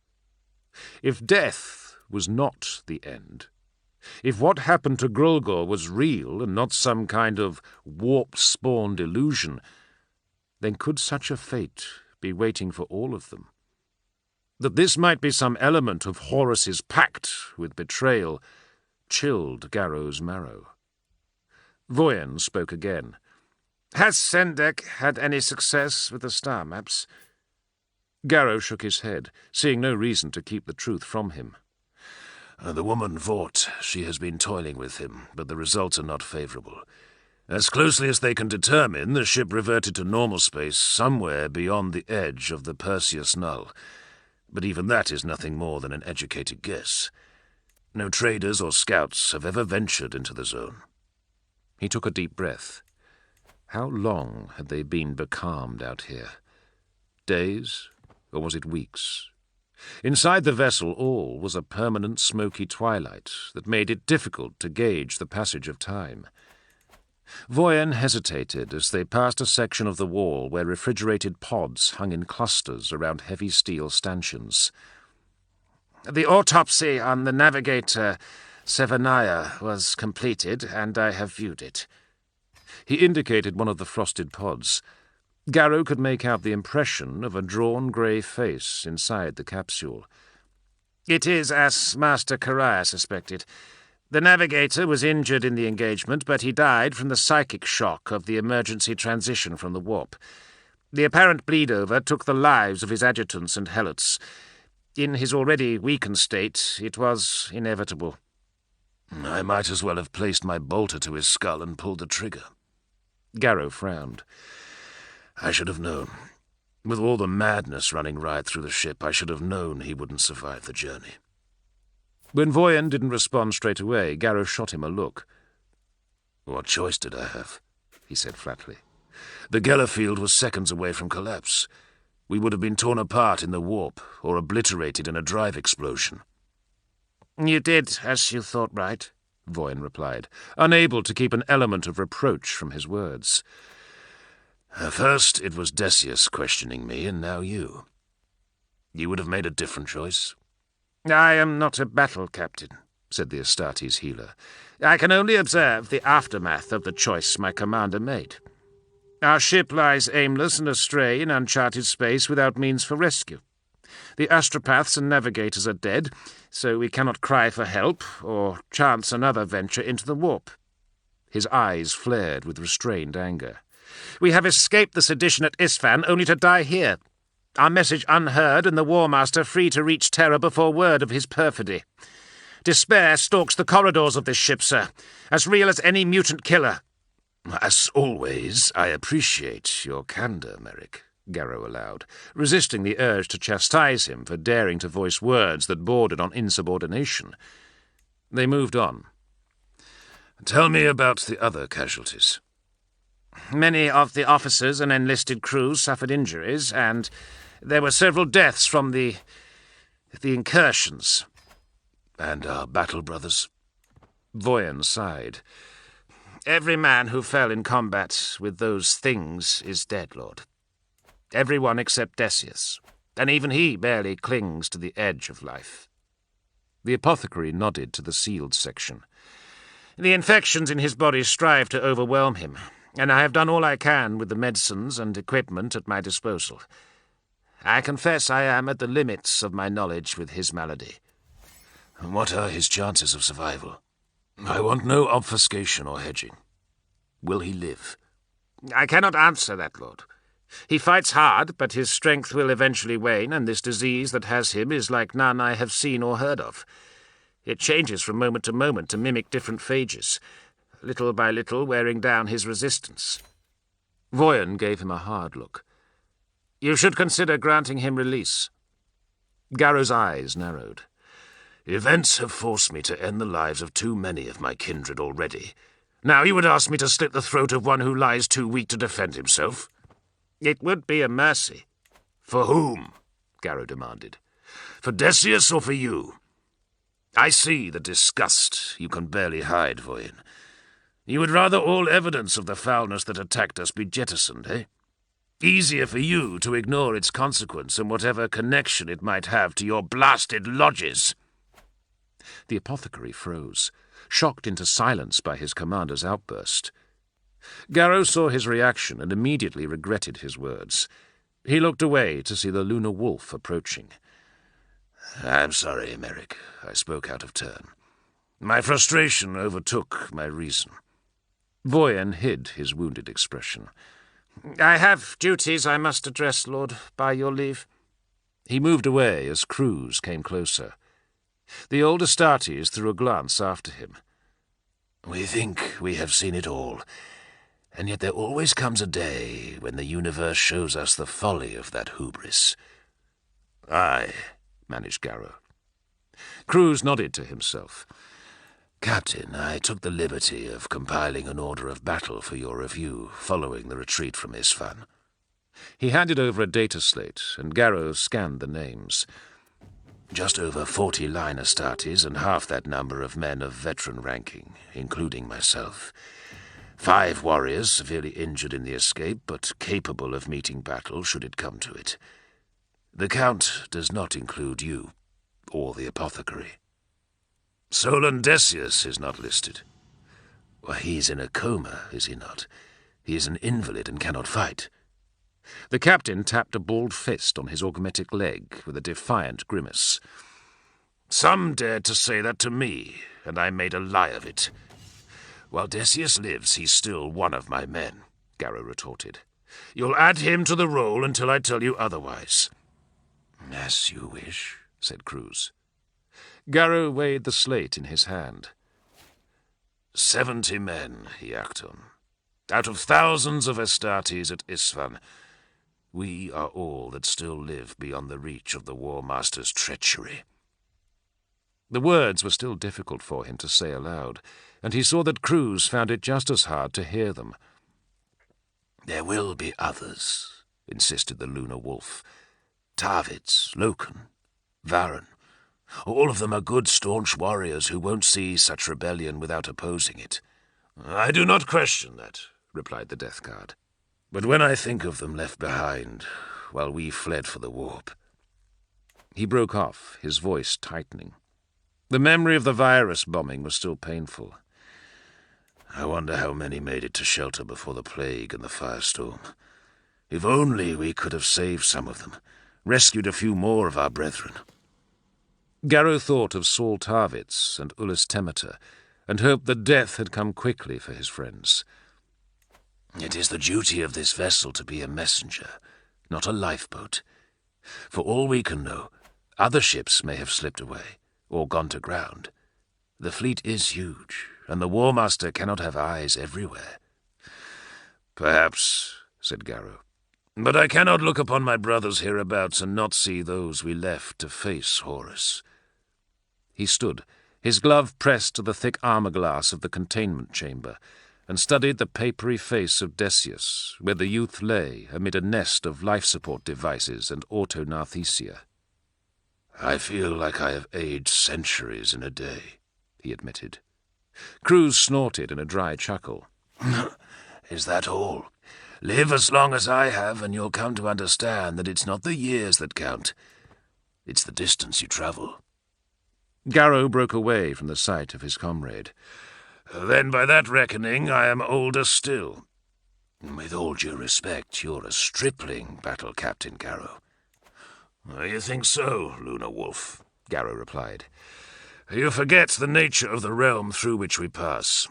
[SPEAKER 1] If death was not the end, if what happened to Grulgor was real and not some kind of warp-spawned illusion, then could such a fate be waiting for all of them? That this might be some element of Horus's pact with betrayal chilled Garrow's marrow. Voyen spoke again. "Has Sendek had any success with the star maps?" Garrow shook his head, seeing no reason to keep the truth from him.
[SPEAKER 4] The woman Vought. She has been toiling with him, but the results are not favorable. As closely as they can determine, the ship reverted to normal space somewhere beyond the edge of the Perseus Null. But even that is nothing more than an educated guess. No traders or scouts have ever ventured into the zone.
[SPEAKER 1] He took a deep breath. How long had they been becalmed out here? Days, or was it weeks? Inside the vessel all was a permanent smoky twilight that made it difficult to gauge the passage of time. Voyen hesitated as they passed a section of the wall where refrigerated pods hung in clusters around heavy steel stanchions. "The autopsy on the navigator Severnaya was completed, and I have viewed it." He indicated one of the frosted pods. Garrow could make out the impression of a drawn grey face inside the capsule. "It is as Master Karaya suspected. The navigator was injured in the engagement, but he died from the psychic shock of the emergency transition from the warp. The apparent bleed-over took the lives of his adjutants and helots. In his already weakened state, it was inevitable."
[SPEAKER 4] "I might as well have placed my bolter to his skull and pulled the trigger."
[SPEAKER 1] Garrow frowned.
[SPEAKER 4] "I should have known. With all the madness running riot through the ship, I should have known he wouldn't survive the journey."
[SPEAKER 1] When Voyen didn't respond straight away, Garrow shot him a look.
[SPEAKER 4] "What choice did I have?" he said flatly. "The Geller field was seconds away from collapse. We would have been torn apart in the warp, or obliterated in a drive explosion."
[SPEAKER 2] "You did as you thought right,"
[SPEAKER 1] Voyen replied, unable to keep an element of reproach from his words.
[SPEAKER 4] First it was Decius questioning me, and now you. You would have made a different choice?"
[SPEAKER 2] "I am not a battle captain," said the Astartes healer. "I can only observe the aftermath of the choice my commander made. Our ship lies aimless and astray in uncharted space without means for rescue. The astropaths and navigators are dead, so we cannot cry for help or chance another venture into the warp."
[SPEAKER 1] His eyes flared with restrained anger.
[SPEAKER 2] "We have escaped the sedition at Isfahan only to die here. Our message unheard and the War Master free to reach Terra before word of his perfidy. Despair stalks the corridors of this ship, sir, as real as any mutant killer."
[SPEAKER 4] "As always, I appreciate your candour, Merrick,"
[SPEAKER 1] Garrow allowed, resisting the urge to chastise him for daring to voice words that bordered on insubordination. They moved on.
[SPEAKER 4] "Tell me about the other casualties."
[SPEAKER 2] "Many of the officers and enlisted crews suffered injuries, and there were several deaths from the incursions."
[SPEAKER 4] "And our battle brothers?"
[SPEAKER 1] Voyen sighed.
[SPEAKER 2] "Every man who fell in combat with those things is dead, Lord. Everyone except Decius, and even he barely clings to the edge of life."
[SPEAKER 1] The apothecary nodded to the sealed section.
[SPEAKER 2] "The infections in his body strive to overwhelm him, and I have done all I can with the medicines and equipment at my disposal. I confess I am at the limits of my knowledge with his malady."
[SPEAKER 4] "What are his chances of survival? I want no obfuscation or hedging. Will he live?"
[SPEAKER 2] "I cannot answer that, Lord. He fights hard, but his strength will eventually wane, and this disease that has him is like none I have seen or heard of. It changes from moment to moment to mimic different phages, little by little wearing down his resistance."
[SPEAKER 1] Voyen gave him a hard look.
[SPEAKER 2] "You should consider granting him release."
[SPEAKER 1] Garrow's eyes narrowed.
[SPEAKER 4] "Events have forced me to end the lives of too many of my kindred already. Now you would ask me to slit the throat of one who lies too weak to defend himself?"
[SPEAKER 2] "It would be a mercy."
[SPEAKER 4] "For whom?" Garrow demanded. "For Decius or for you? I see the disgust you can barely hide, Voyen. You would rather all evidence of the foulness that attacked us be jettisoned, eh? Easier for you to ignore its consequence and whatever connection it might have to your blasted lodges."
[SPEAKER 1] The apothecary froze, shocked into silence by his commander's outburst. Garrow saw his reaction and immediately regretted his words. He looked away to see the lunar wolf approaching.
[SPEAKER 4] "I'm sorry, Merrick. I spoke out of turn. My frustration overtook my reason. Voyen hid his wounded expression.
[SPEAKER 2] "I have duties I must address, Lord, by your leave."
[SPEAKER 4] He moved away as Cruz came closer. The old Astartes threw a glance after him. "We think we have seen it all, and yet there always comes a day when the universe shows us the folly of that hubris." "Aye," managed Garrow. Cruz nodded to himself. "Captain, I took the liberty of compiling an order of battle for your review following the retreat from Isfahan." He handed over a data slate, and Garrow scanned the names. "Just over 40 line Astartes and half that number of men of veteran ranking, including myself. 5 warriors severely injured in the escape, but capable of meeting battle should it come to it. The Count does not include you, or the apothecary." "Solon Decius is not listed." "Well, he's in a coma, is he not? He is an invalid and cannot fight." The captain tapped a balled fist on his augmetic leg with a defiant grimace. "Some dared to say that to me, and I made a lie of it." "While Decius lives, he's still one of my men," Garrow retorted. "You'll add him to the roll until I tell you otherwise." "As you wish," said Cruz. Garrow weighed the slate in his hand. 70 men, he acted on. Out of thousands of Astartes at Isfahan, we are all that still live beyond the reach of the War Master's treachery." The words were still difficult for him to say aloud, and he saw that Cruz found it just as hard to hear them. "There will be others," insisted the Lunar Wolf. "Tarvitz, Loken, Varen. All of them are good, staunch warriors who won't see such rebellion without opposing it." "I do not question that," replied the Death Guard. "But when I think of them left behind while we fled for the warp—" He broke off, his voice tightening. The memory of the virus bombing was still painful. "I wonder how many made it to shelter before the plague and the firestorm. If only we could have saved some of them, rescued a few more of our brethren." Garrow thought of Saul Tarvitz and Ullus Temeter, and hoped that death had come quickly for his friends. "It is the duty of this vessel to be a messenger, not a lifeboat. For all we can know, other ships may have slipped away, or gone to ground. The fleet is huge, and the War Master cannot have eyes everywhere." "Perhaps," said Garrow. "But I cannot look upon my brothers hereabouts and not see those we left to face Horus." He stood, his glove pressed to the thick armor-glass of the containment chamber, and studied the papery face of Decius, where the youth lay amid a nest of life-support devices and auto-narthesia. "I feel like I have aged centuries in a day," he admitted. Cruz snorted in a dry chuckle. "Is that all? Live as long as I have, and you'll come to understand that it's not the years that count. It's the distance you travel." Garrow broke away from the sight of his comrade. "Then by that reckoning I am older still." "With all due respect, you're a stripling, Battle Captain Garrow." "You think so, Lunar Wolf?" Garrow replied. "You forget the nature of the realm through which we pass.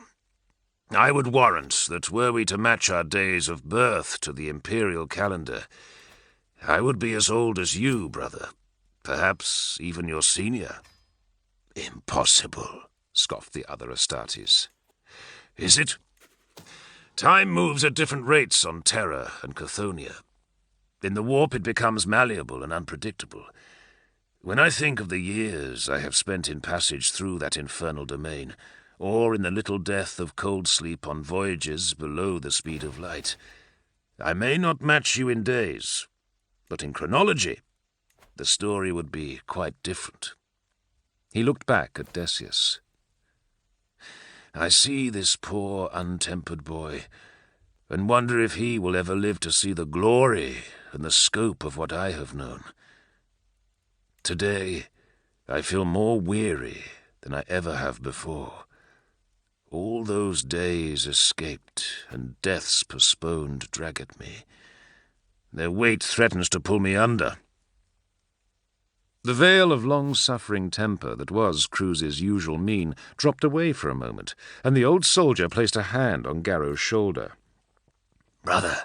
[SPEAKER 4] I would warrant that were we to match our days of birth to the imperial calendar, I would be as old as you, brother, perhaps even your senior." "Impossible," scoffed the other Astartes. "Is it? Time moves at different rates on Terra and Chthonia. In the warp it becomes malleable and unpredictable. When I think of the years I have spent in passage through that infernal domain, or in the little death of cold sleep on voyages below the speed of light, I may not match you in days, but in chronology the story would be quite different." He looked back at Decius. "I see this poor, untempered boy, and wonder if he will ever live to see the glory and the scope of what I have known. Today, I feel more weary than I ever have before. All those days escaped, and deaths postponed drag at me. Their weight threatens to pull me under." The veil of long-suffering temper that was Cruz's usual mien dropped away for a moment, and the old soldier placed a hand on Garrow's shoulder.
[SPEAKER 2] "Brother,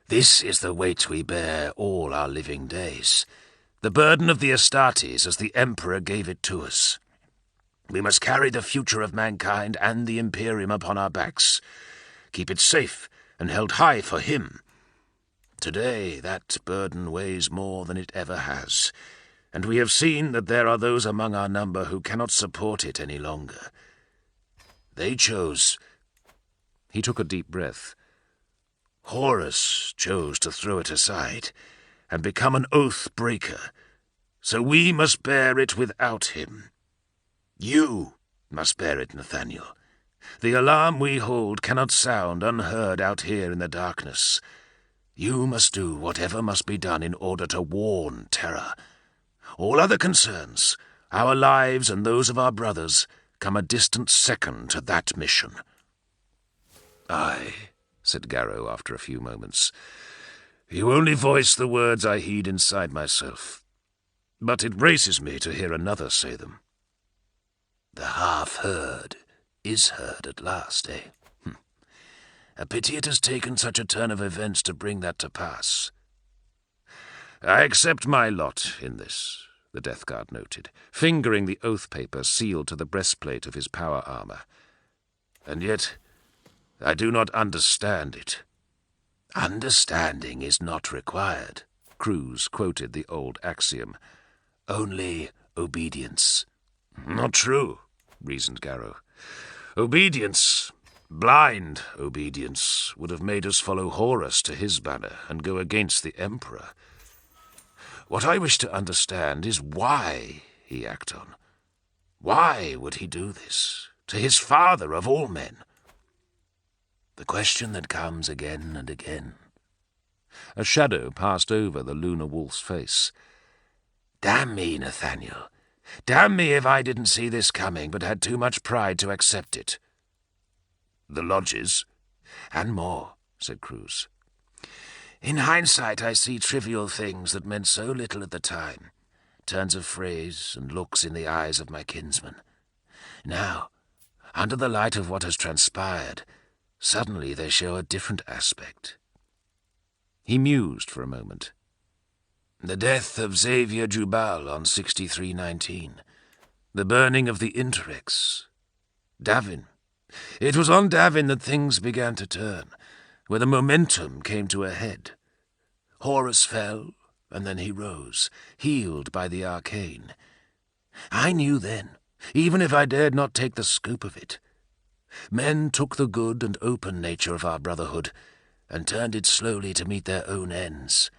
[SPEAKER 2] this is the weight we bear all our living days. The burden of the Astartes as the Emperor gave it to us. We must carry the future of mankind and the Imperium upon our backs, keep it safe and held high for him. Today that burden weighs more than it ever has, and we have seen that there are those among our number who cannot support it any longer. They chose—" He took a deep breath. "Horus chose to throw it aside and become an oath-breaker, so we must bear it without him. You must bear it, Nathaniel. The alarm we hold cannot sound unheard out here in the darkness. You must do whatever must be done in order to warn terror. All other concerns, our lives and those of our brothers, come a distant second to that mission."
[SPEAKER 4] "Aye," said Garrow after a few moments. "You only voice the words I heed inside myself. But it braces me to hear another say them."
[SPEAKER 2] "The half-heard is heard at last, eh? A pity it has taken such a turn of events to bring that to pass."
[SPEAKER 4] "I accept my lot in this," the Death Guard noted, fingering the oath paper sealed to the breastplate of his power armor. "And yet I do not understand it."
[SPEAKER 2] "Understanding is not required," Cruz quoted the old axiom. "Only obedience."
[SPEAKER 4] "Not true," reasoned Garrow. "Obedience, blind obedience, would have made us follow Horus to his banner and go against the Emperor. What I wish to understand is why he acted on. Why would he do this, to his father of all men?"
[SPEAKER 2] "The question that comes again and again."
[SPEAKER 4] A shadow passed over the lunar wolf's face.
[SPEAKER 2] "Damn me, Nathaniel. Damn me if I didn't see this coming, but had too much pride to accept it."
[SPEAKER 4] "The lodges?"
[SPEAKER 2] "And more," said Cruz. "In hindsight I see trivial things that meant so little at the time, turns of phrase and looks in the eyes of my kinsman. Now, under the light of what has transpired, suddenly they show a different aspect."
[SPEAKER 4] He mused for a moment.
[SPEAKER 2] "The death of Xavier Jubal on 6319. The burning of the Interrex. Davin. It was on Davin that things began to turn, where the momentum came to a head. Horus fell, and then he rose, healed by the arcane. I knew then, even if I dared not take the scope of it. Men took the good and open nature of our brotherhood and turned it slowly to meet their own ends.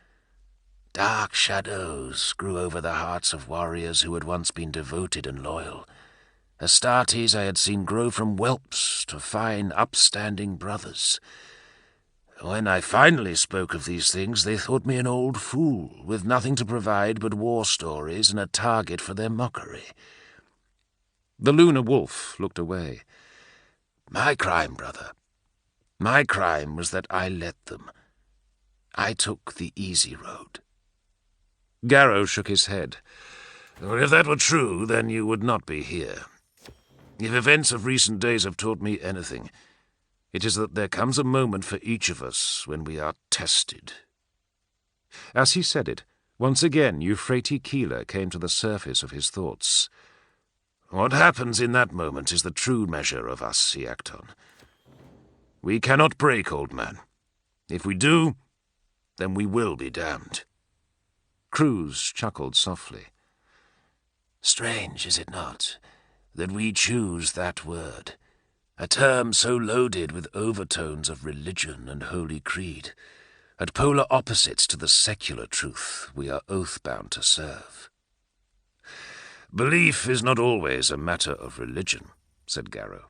[SPEAKER 2] Dark shadows grew over the hearts of warriors who had once been devoted and loyal. Astartes I had seen grow from whelps to fine, upstanding brothers. When I finally spoke of these things, they thought me an old fool, with nothing to provide but war stories and a target for their mockery."
[SPEAKER 4] The lunar wolf looked away.
[SPEAKER 2] "My crime, brother. My crime was that I let them. I took the easy road."
[SPEAKER 4] Garrow shook his head. "Well, if that were true, then you would not be here. If events of recent days have taught me anything, it is that there comes a moment for each of us when we are tested." As he said it, once again Euphrates Keeler came to the surface of his thoughts. "What happens in that moment is the true measure of us," he acted on. "We cannot break, old man. If we do, then we will be damned."
[SPEAKER 2] Cruz chuckled softly. "Strange, is it not, that we choose that word, a term so loaded with overtones of religion and holy creed, at polar opposites to the secular truth we are oath-bound to serve."
[SPEAKER 4] "Belief is not always a matter of religion," said Garrow.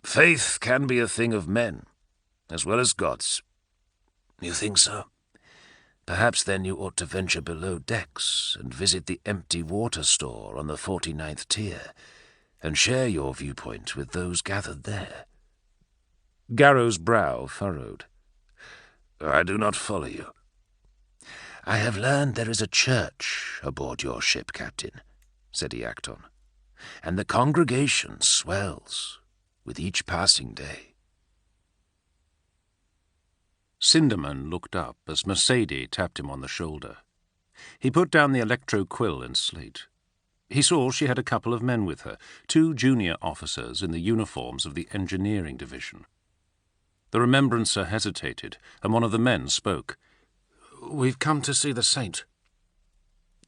[SPEAKER 4] "Faith can be a thing of men, as well as gods."
[SPEAKER 2] "You think so? Perhaps then you ought to venture below decks and visit the empty water store on the 49th tier, and share your viewpoint with those gathered there."
[SPEAKER 4] Garrow's brow furrowed. "I do not follow you."
[SPEAKER 2] "I have learned there is a church aboard your ship, Captain," said Iacton, "and the congregation swells with each passing day."
[SPEAKER 5] Sinderman looked up as Mercedes tapped him on the shoulder. He put down the electro-quill and slate. He saw she had a couple of men with her, 2 junior officers in the uniforms of the engineering division. The remembrancer hesitated, and one of the men spoke.
[SPEAKER 4] "We've come to see the saint."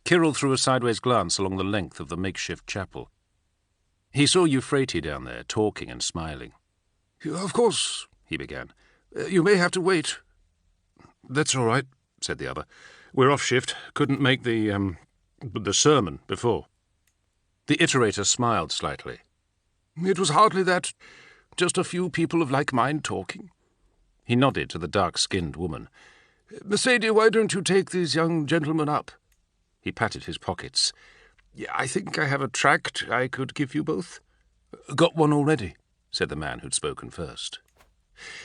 [SPEAKER 5] Kirill threw a sideways glance along the length of the makeshift chapel. He saw Euphrates down there, talking and smiling.
[SPEAKER 4] "Of course," he began. "You may have to wait."
[SPEAKER 5] "That's all right," said the other. "We're off shift. Couldn't make the sermon before." The iterator smiled slightly.
[SPEAKER 4] "It was hardly that. Just a few people of like mind talking."
[SPEAKER 5] He nodded to the dark-skinned woman.
[SPEAKER 4] "Mercedes, why don't you take these young gentlemen up?"
[SPEAKER 5] He patted his pockets.
[SPEAKER 4] "I think I have a tract I could give you both."
[SPEAKER 5] "Got one already," said the man who'd spoken first.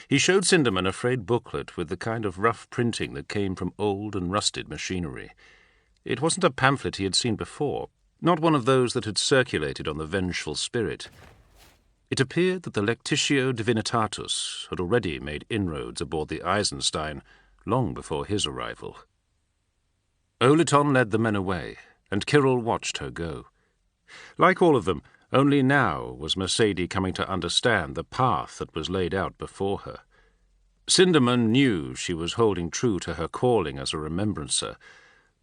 [SPEAKER 5] He showed Sinderman a frayed booklet with the kind of rough printing that came from old and rusted machinery. It wasn't a pamphlet he had seen before, not one of those that had circulated on the Vengeful Spirit. It appeared that the Lectitio Divinitatus had already made inroads aboard the Eisenstein long before his arrival. Oliton led the men away, and Kirill watched her go. Like all of them, only now was Mercedes coming to understand the path that was laid out before her. Sinderman knew she was holding true to her calling as a remembrancer,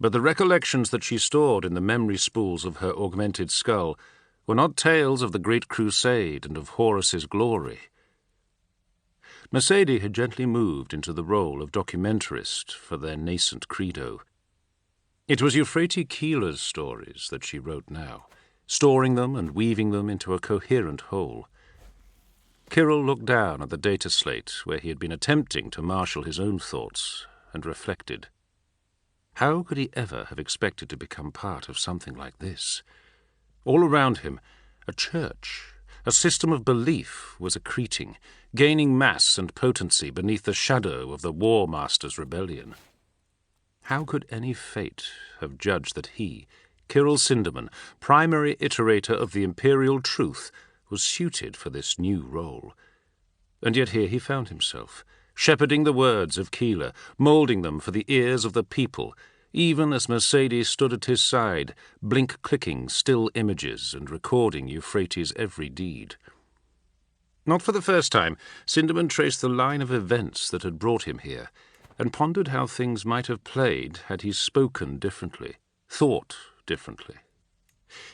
[SPEAKER 5] but the recollections that she stored in the memory spools of her augmented skull were not tales of the Great Crusade and of Horus's glory. Mercedes had gently moved into the role of documentarist for their nascent credo. It was Euphrates Keeler's stories that she wrote now, storing them and weaving them into a coherent whole. Kirill looked down at the data slate where he had been attempting to marshal his own thoughts and reflected. How could he ever have expected to become part of something like this? All around him, a church, a system of belief was accreting, gaining mass and potency beneath the shadow of the War Master's rebellion. How could any fate have judged that he, Kirill Sinderman, primary iterator of the imperial truth, was suited for this new role? And yet here he found himself, shepherding the words of Keeler, moulding them for the ears of the people, even as Mercedes stood at his side, blink-clicking still images and recording Euphrates' every deed. Not for the first time, Sinderman traced the line of events that had brought him here, and pondered how things might have played had he spoken differently, thought differently.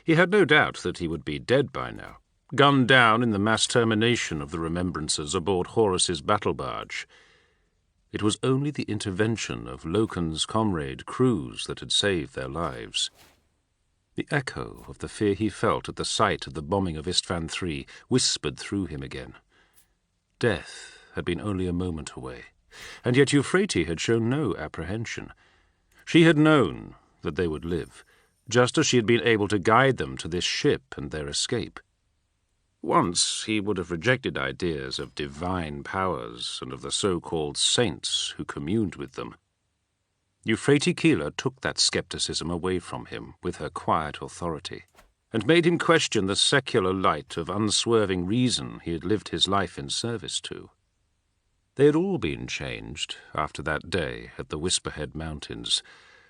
[SPEAKER 5] He had no doubt that he would be dead by now, gunned down in the mass termination of the remembrancers aboard Horus's battle barge. It was only the intervention of Loken's comrade crews that had saved their lives. The echo of the fear he felt at the sight of the bombing of Istvan III whispered through him again. Death had been only a moment away, and yet Euphrates had shown no apprehension. She had known that they would live, just as she had been able to guide them to this ship and their escape. Once he would have rejected ideas of divine powers and of the so-called saints who communed with them. Euphrates Keeler took that skepticism away from him with her quiet authority, and made him question the secular light of unswerving reason he had lived his life in service to. They had all been changed after that day at the Whisperhead Mountains,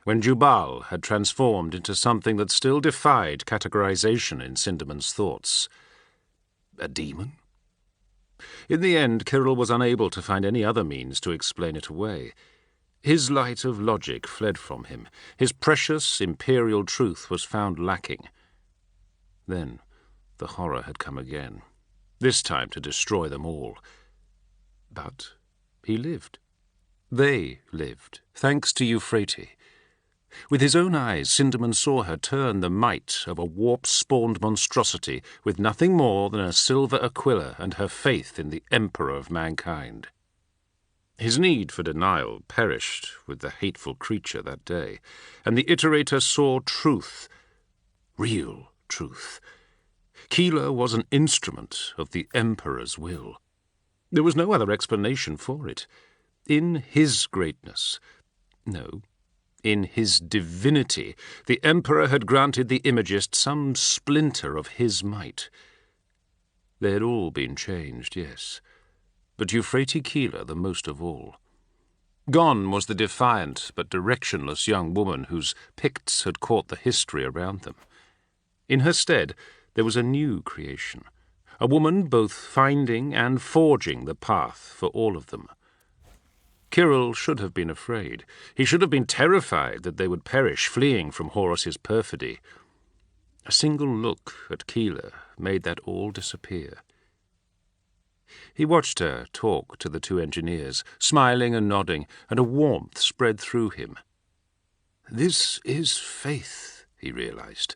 [SPEAKER 5] when Jubal had transformed into something that still defied categorization in Sinderman's thoughts. A demon? In the end, Kirill was unable to find any other means to explain it away. His light of logic fled from him. His precious imperial truth was found lacking. Then the horror had come again, this time to destroy them all. But he lived. They lived, thanks to Euphrates. With his own eyes, Sinderman saw her turn the might of a warp-spawned monstrosity with nothing more than a silver Aquila and her faith in the emperor of mankind. His need for denial perished with the hateful creature that day, and the iterator saw truth, real truth. Keeler was an instrument of the emperor's will. There was no other explanation for it. In his greatness, no, In his divinity, the Emperor had granted the Imagist some splinter of his might. They had all been changed, yes, but Euphrates Keeler the most of all. Gone was the defiant but directionless young woman whose Picts had caught the history around them. In her stead, there was a new creation, a woman both finding and forging the path for all of them. Kyril should have been afraid. He should have been terrified that they would perish fleeing from Horus's perfidy. A single look at Keeler made that all disappear. He watched her talk to the two engineers, smiling and nodding, and a warmth spread through him. This is faith, he realized,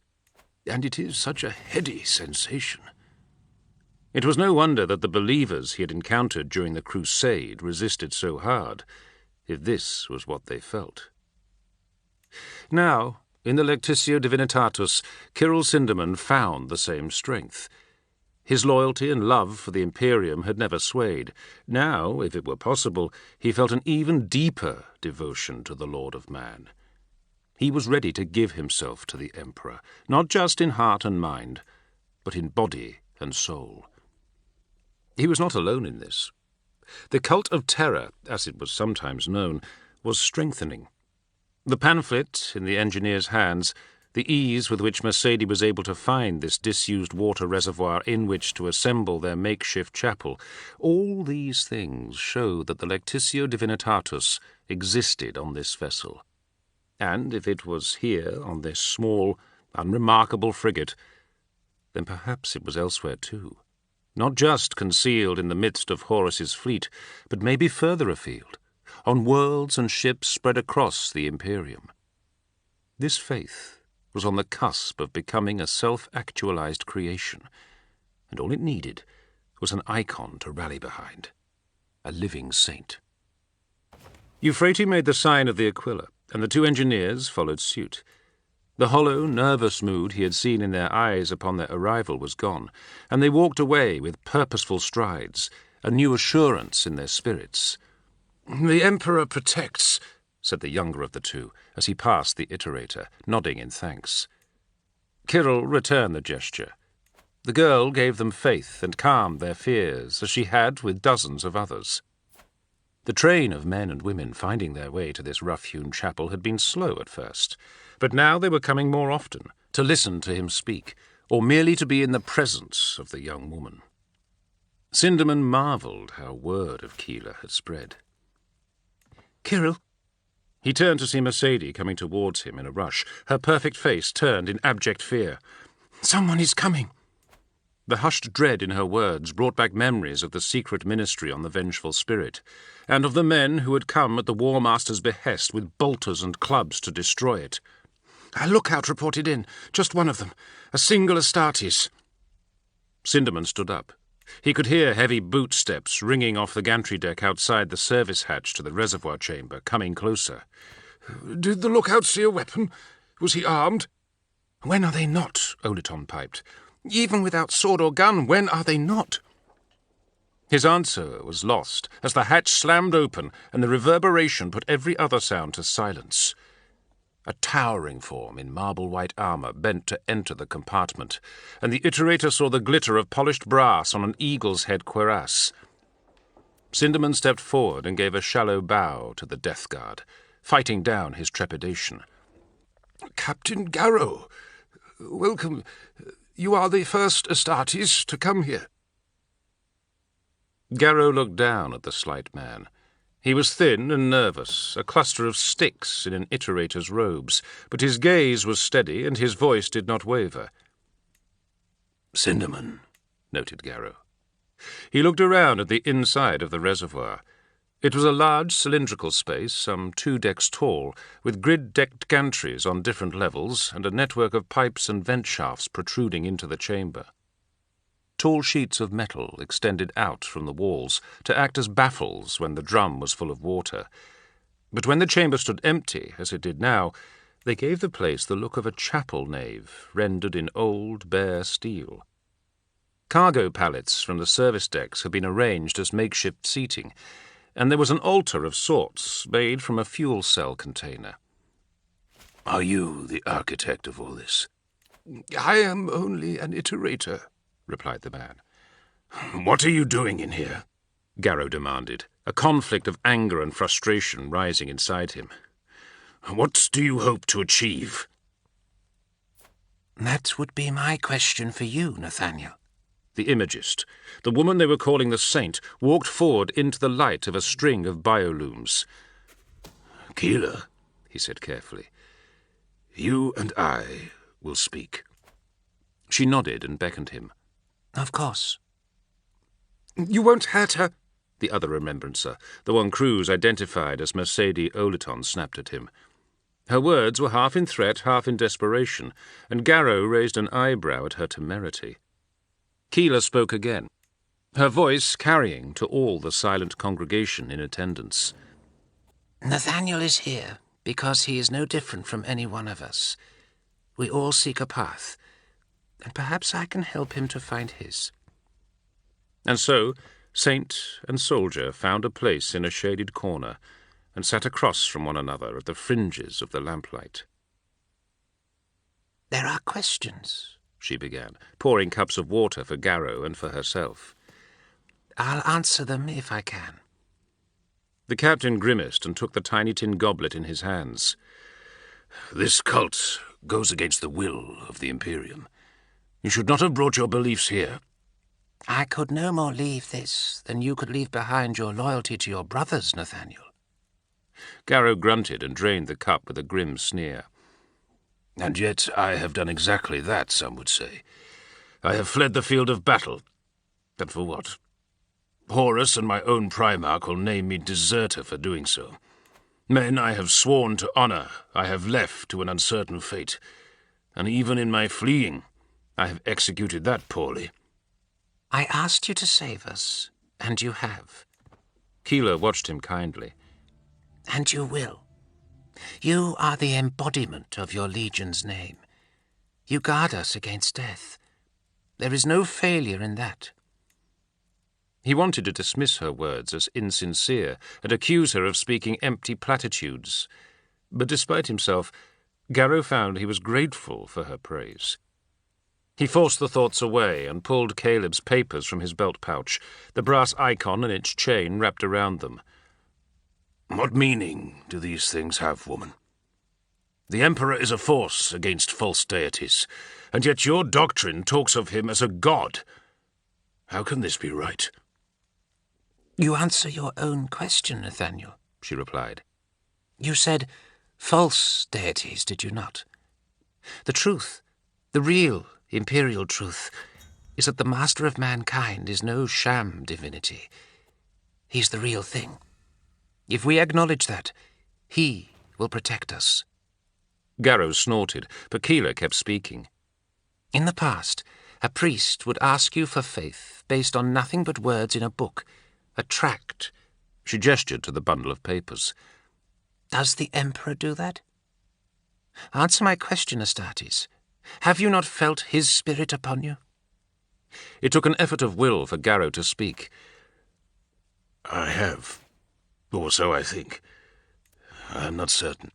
[SPEAKER 5] and it is such a heady sensation. It was no wonder that the believers he had encountered during the crusade resisted so hard, if this was what they felt. Now, in the Lectitio Divinitatus, Kyril Sinderman found the same strength. His loyalty and love for the Imperium had never swayed. Now, if it were possible, he felt an even deeper devotion to the Lord of Man. He was ready to give himself to the Emperor, not just in heart and mind, but in body and soul. He was not alone in this. The cult of terror, as it was sometimes known, was strengthening. The pamphlet in the engineer's hands, the ease with which Mercedes was able to find this disused water reservoir in which to assemble their makeshift chapel, all these things show that the Lectitio Divinitatus existed on this vessel. And if it was here, on this small, unremarkable frigate, then perhaps it was elsewhere too. Not just concealed in the midst of Horus's fleet, but maybe further afield, on worlds and ships spread across the Imperium. This faith was on the cusp of becoming a self-actualized creation, and all it needed was an icon to rally behind, a living saint. Euphrates made the sign of the Aquila, and the two engineers followed suit. The hollow, nervous mood he had seen in their eyes upon their arrival was gone, and they walked away with purposeful strides, a new assurance in their spirits.
[SPEAKER 4] "The Emperor protects,"
[SPEAKER 5] said the younger of the two, as he passed the iterator, nodding in thanks. Kyril returned the gesture. The girl gave them faith and calmed their fears, as she had with dozens of others. The train of men and women finding their way to this rough-hewn chapel had been slow at first, but now they were coming more often, to listen to him speak, or merely to be in the presence of the young woman. Sinderman marvelled how word of Keeler had spread.
[SPEAKER 4] "Kyril?"
[SPEAKER 5] He turned to see Mercedes coming towards him in a rush, her perfect face turned in abject fear.
[SPEAKER 4] "Someone is coming."
[SPEAKER 5] The hushed dread in her words brought back memories of the secret ministry on the Vengeful Spirit, and of the men who had come at the War Master's behest with bolters and clubs to destroy it.
[SPEAKER 4] "A lookout reported in. Just one of them. A single Astartes."
[SPEAKER 5] Sinderman stood up. He could hear heavy boot steps ringing off the gantry deck outside the service hatch to the reservoir chamber, coming closer.
[SPEAKER 4] "Did the lookout see a weapon? Was he armed?"
[SPEAKER 5] "When are they not?" Oleton piped. "Even without sword or gun, when are they not?" His answer was lost as the hatch slammed open and the reverberation put every other sound to silence. A towering form in marble-white armour bent to enter the compartment, and the iterator saw the glitter of polished brass on an eagle's head cuirass. Sinderman stepped forward and gave a shallow bow to the death guard, fighting down his trepidation.
[SPEAKER 4] "Captain Garrow, welcome. You are the first Astartes to come here."
[SPEAKER 5] Garrow looked down at the slight man. He was thin and nervous, a cluster of sticks in an iterator's robes, but his gaze was steady and his voice did not waver.
[SPEAKER 4] "Sinderman,"
[SPEAKER 5] noted Garrow. He looked around at the inside of the reservoir. It was a large cylindrical space, some 2 decks tall, with grid-decked gantries on different levels and a network of pipes and vent shafts protruding into the chamber. Tall sheets of metal extended out from the walls to act as baffles when the drum was full of water. But when the chamber stood empty, as it did now, they gave the place the look of a chapel nave rendered in old, bare steel. Cargo pallets from the service decks had been arranged as makeshift seating, and there was an altar of sorts made from a fuel cell container.
[SPEAKER 4] Are you the architect of all this?
[SPEAKER 5] I am only an iterator, replied the man.
[SPEAKER 4] What are you doing in here?
[SPEAKER 5] Garrow demanded, a conflict of anger and frustration rising inside him.
[SPEAKER 4] What do you hope to achieve?
[SPEAKER 2] That would be my question for you, Nathaniel.
[SPEAKER 5] The imagist, the woman they were calling the Saint, walked forward into the light of a string of biolooms.
[SPEAKER 4] Keeler, he said carefully, you and I will speak.
[SPEAKER 5] She nodded and beckoned him.
[SPEAKER 2] Of course.
[SPEAKER 5] You won't hurt her, the other remembrancer, the one Cruz identified as Mercedes Oleton, snapped at him. Her words were half in threat, half in desperation, and Garrow raised an eyebrow at her temerity. Keeler spoke again, her voice carrying to all the silent congregation in attendance.
[SPEAKER 2] Nathaniel is here because he is no different from any one of us. We all seek a path, and perhaps I can help him to find his.
[SPEAKER 5] And so, saint and soldier found a place in a shaded corner and sat across from one another at the fringes of the lamplight.
[SPEAKER 2] There are questions,
[SPEAKER 5] she began, pouring cups of water for Garrow and for herself.
[SPEAKER 2] I'll answer them if I can.
[SPEAKER 5] The captain grimaced and took the tiny tin goblet in his hands.
[SPEAKER 4] This cult goes against the will of the Imperium. You should not have brought your beliefs here.
[SPEAKER 2] I could no more leave this than you could leave behind your loyalty to your brothers, Nathaniel.
[SPEAKER 5] Garrow grunted and drained the cup with a grim sneer.
[SPEAKER 4] And yet I have done exactly that, some would say. I have fled the field of battle. But for what? Horus and my own Primarch will name me deserter for doing so. Men I have sworn to honour, I have left to an uncertain fate. And even in my fleeing, I have executed that poorly.
[SPEAKER 2] I asked you to save us, and you have.
[SPEAKER 5] Keeler watched him kindly.
[SPEAKER 2] And you will. You are the embodiment of your legion's name. You guard us against death. There is no failure in that.
[SPEAKER 5] He wanted to dismiss her words as insincere and accuse her of speaking empty platitudes. But despite himself, Garrow found he was grateful for her praise. He forced the thoughts away and pulled Caleb's papers from his belt pouch, the brass icon and its chain wrapped around them.
[SPEAKER 4] What meaning do these things have, woman? The Emperor is a force against false deities, and yet your doctrine talks of him as a god. How can this be right?
[SPEAKER 2] You answer your own question, Nathaniel,
[SPEAKER 5] she replied.
[SPEAKER 2] You said false deities, did you not? The truth, the real imperial truth, is that the master of mankind is no sham divinity. He's the real thing. If we acknowledge that, he will protect us.
[SPEAKER 5] Garrow snorted, but Keeler kept speaking.
[SPEAKER 2] In the past, a priest would ask you for faith based on nothing but words in a book, a tract.
[SPEAKER 5] She gestured to the bundle of papers.
[SPEAKER 2] Does the Emperor do that? Answer my question, Astartes. Have you not felt his spirit upon you?
[SPEAKER 5] It took an effort of will for Garrow to speak.
[SPEAKER 4] I have. Or so I think. I'm not certain.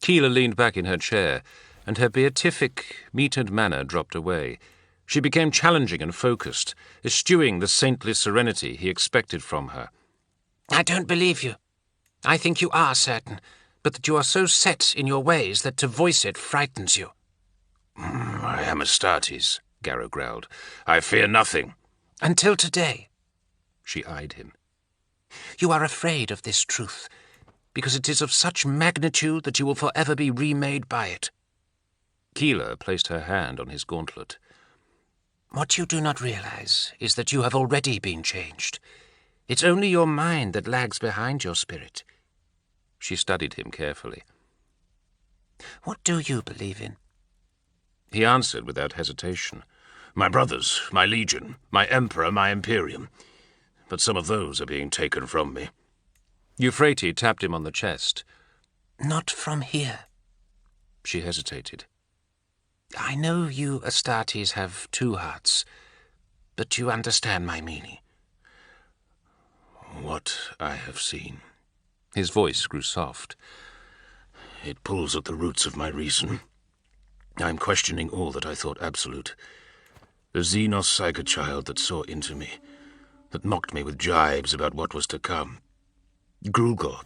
[SPEAKER 5] Keeler leaned back in her chair, and her beatific, metered manner dropped away. She became challenging and focused, eschewing the saintly serenity he expected from her.
[SPEAKER 2] I don't believe you. I think you are certain, but that you are so set in your ways that to voice it frightens you.
[SPEAKER 4] I am Astartes, Garrow growled. I fear nothing.
[SPEAKER 2] Until today.
[SPEAKER 5] She eyed him.
[SPEAKER 2] You are afraid of this truth, because it is of such magnitude that you will forever be remade by it.
[SPEAKER 5] Keeler placed her hand on his gauntlet.
[SPEAKER 2] What you do not realize is that you have already been changed. It's only your mind that lags behind your spirit.
[SPEAKER 5] She studied him carefully.
[SPEAKER 2] What do you believe in?
[SPEAKER 5] He answered without hesitation.
[SPEAKER 4] My brothers, my legion, my emperor, my imperium. But some of those are being taken from me.
[SPEAKER 5] Euphrates tapped him on the chest.
[SPEAKER 2] Not from here.
[SPEAKER 5] She hesitated.
[SPEAKER 2] I know you, Astartes, have two hearts, but you understand my meaning.
[SPEAKER 4] What I have seen.
[SPEAKER 5] His voice grew soft.
[SPEAKER 4] It pulls at the roots of my reason. I'm questioning all that I thought absolute. The Xenos psychochild that saw into me, that mocked me with jibes about what was to come. Grulgor,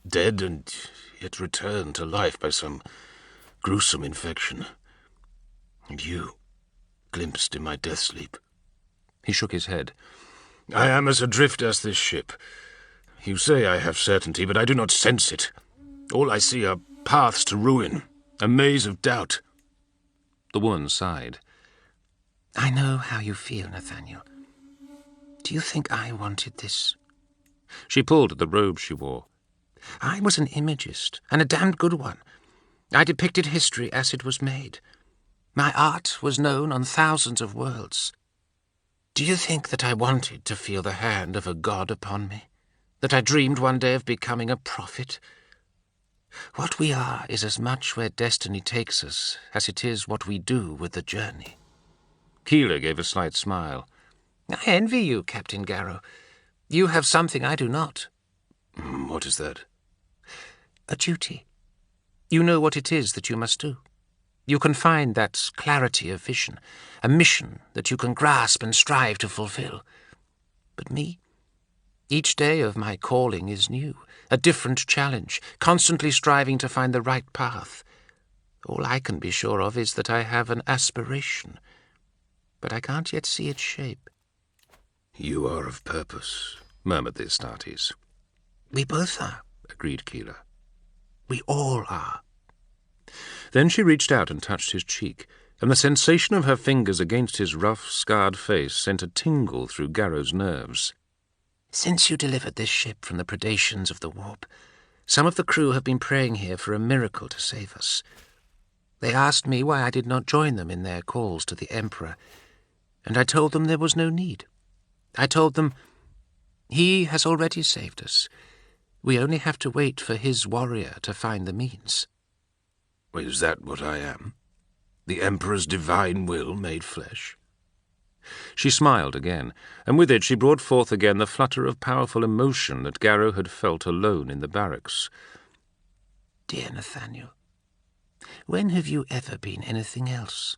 [SPEAKER 4] dead and yet returned to life by some gruesome infection. And you, glimpsed in my death sleep.
[SPEAKER 5] He shook his head.
[SPEAKER 4] I am as adrift as this ship. You say I have certainty, but I do not sense it. All I see are paths to ruin, a maze of doubt.
[SPEAKER 5] The woman sighed.
[SPEAKER 2] I know how you feel, Nathaniel. Do you think I wanted this?
[SPEAKER 5] She pulled at the robe she wore.
[SPEAKER 2] I was an imagist, and a damned good one. I depicted history as it was made. My art was known on thousands of worlds. Do you think that I wanted to feel the hand of a god upon me? That I dreamed one day of becoming a prophet? What we are is as much where destiny takes us as it is what we do with the journey.
[SPEAKER 5] Keeler gave a slight smile.
[SPEAKER 2] I envy you, Captain Garrow. You have something I do not.
[SPEAKER 4] What is that?
[SPEAKER 2] A duty. You know what it is that you must do. You can find that clarity of vision, a mission that you can grasp and strive to fulfill. But me? Each day of my calling is new, a different challenge, constantly striving to find the right path. All I can be sure of is that I have an aspiration, but I can't yet see its shape.
[SPEAKER 4] You are of purpose, murmured the Astartes.
[SPEAKER 2] We both are,
[SPEAKER 5] agreed Keeler.
[SPEAKER 2] We all are.
[SPEAKER 5] Then she reached out and touched his cheek, and the sensation of her fingers against his rough, scarred face sent a tingle through Garrow's nerves.
[SPEAKER 2] Since you delivered this ship from the predations of the warp, some of the crew have been praying here for a miracle to save us. They asked me why I did not join them in their calls to the Emperor, and I told them there was no need. I told them, he has already saved us. We only have to wait for his warrior to find the means.
[SPEAKER 4] Is that what I am? The Emperor's divine will made flesh?
[SPEAKER 5] She smiled again, and with it she brought forth again the flutter of powerful emotion that Garrow had felt alone in the barracks.
[SPEAKER 2] Dear Nathaniel, when have you ever been anything else?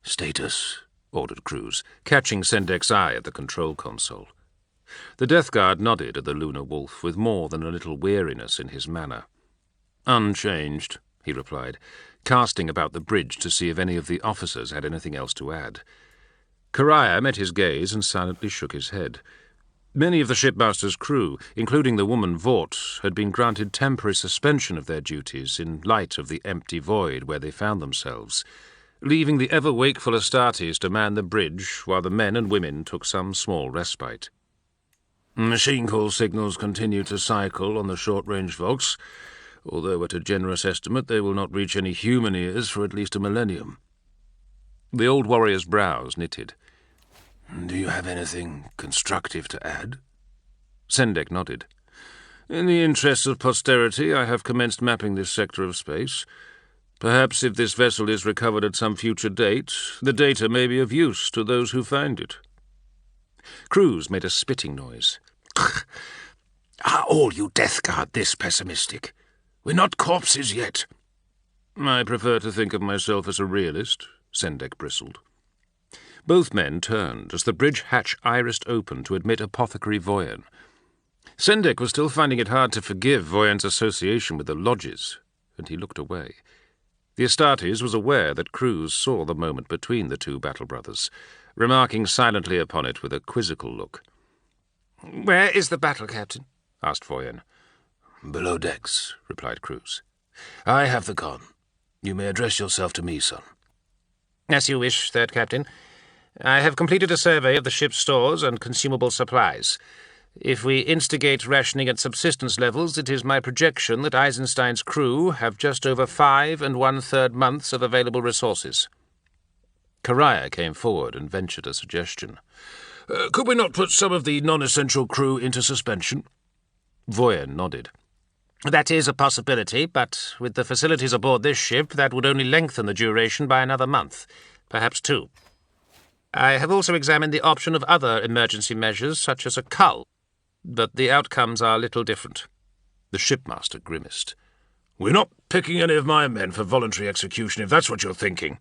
[SPEAKER 4] Status,
[SPEAKER 5] ordered Cruz, catching Sendek's eye at the control console. The Death Guard nodded at the Lunar Wolf with more than a little weariness in his manner. Unchanged, he replied, casting about the bridge to see if any of the officers had anything else to add. Kariah met his gaze and silently shook his head. Many of the shipmaster's crew, including the woman Vought, had been granted temporary suspension of their duties in light of the empty void where they found themselves, leaving the ever-wakeful Astartes to man the bridge while the men and women took some small respite.
[SPEAKER 4] Machine call signals continue to cycle on the short-range Vox, although at a generous estimate they will not reach any human ears for at least a millennium.
[SPEAKER 5] The old warrior's brows knitted.
[SPEAKER 4] Do you have anything constructive to add?
[SPEAKER 5] Sendek nodded.
[SPEAKER 4] In the interests of posterity, I have commenced mapping this sector of space. Perhaps if this vessel is recovered at some future date, the data may be of use to those who find it.
[SPEAKER 5] Cruz made a spitting noise.
[SPEAKER 4] Are all you Death Guard this pessimistic? We're not corpses yet.
[SPEAKER 5] I prefer to think of myself as a realist, Sendek bristled. Both men turned as the bridge hatch irised open to admit Apothecary Voyan. Sendek was still finding it hard to forgive Voyan's association with the lodges, and he looked away. The Astartes was aware that Cruz saw the moment between the two battle brothers, remarking silently upon it with a quizzical look.
[SPEAKER 2] "Where is the battle, Captain?"
[SPEAKER 5] asked Voyan.
[SPEAKER 4] "Below decks," replied Cruz. "I have the con. You may address yourself to me, son."
[SPEAKER 2] "As you wish, Third Captain. I have completed a survey of the ship's stores and consumable supplies. If we instigate rationing at subsistence levels, it is my projection that Eisenstein's crew have just over 5 1/3 months of available resources."
[SPEAKER 5] Kariah came forward and ventured a suggestion.
[SPEAKER 4] Could we not put some of the non-essential crew into suspension?
[SPEAKER 5] Voyan nodded.
[SPEAKER 2] "That is a possibility, but with the facilities aboard this ship, that would only lengthen the duration by another month, perhaps 2. I have also examined the option of other emergency measures, such as a cull, but the outcomes are little different."
[SPEAKER 5] The shipmaster grimaced.
[SPEAKER 4] "We're not picking any of my men for voluntary execution, if that's what you're thinking."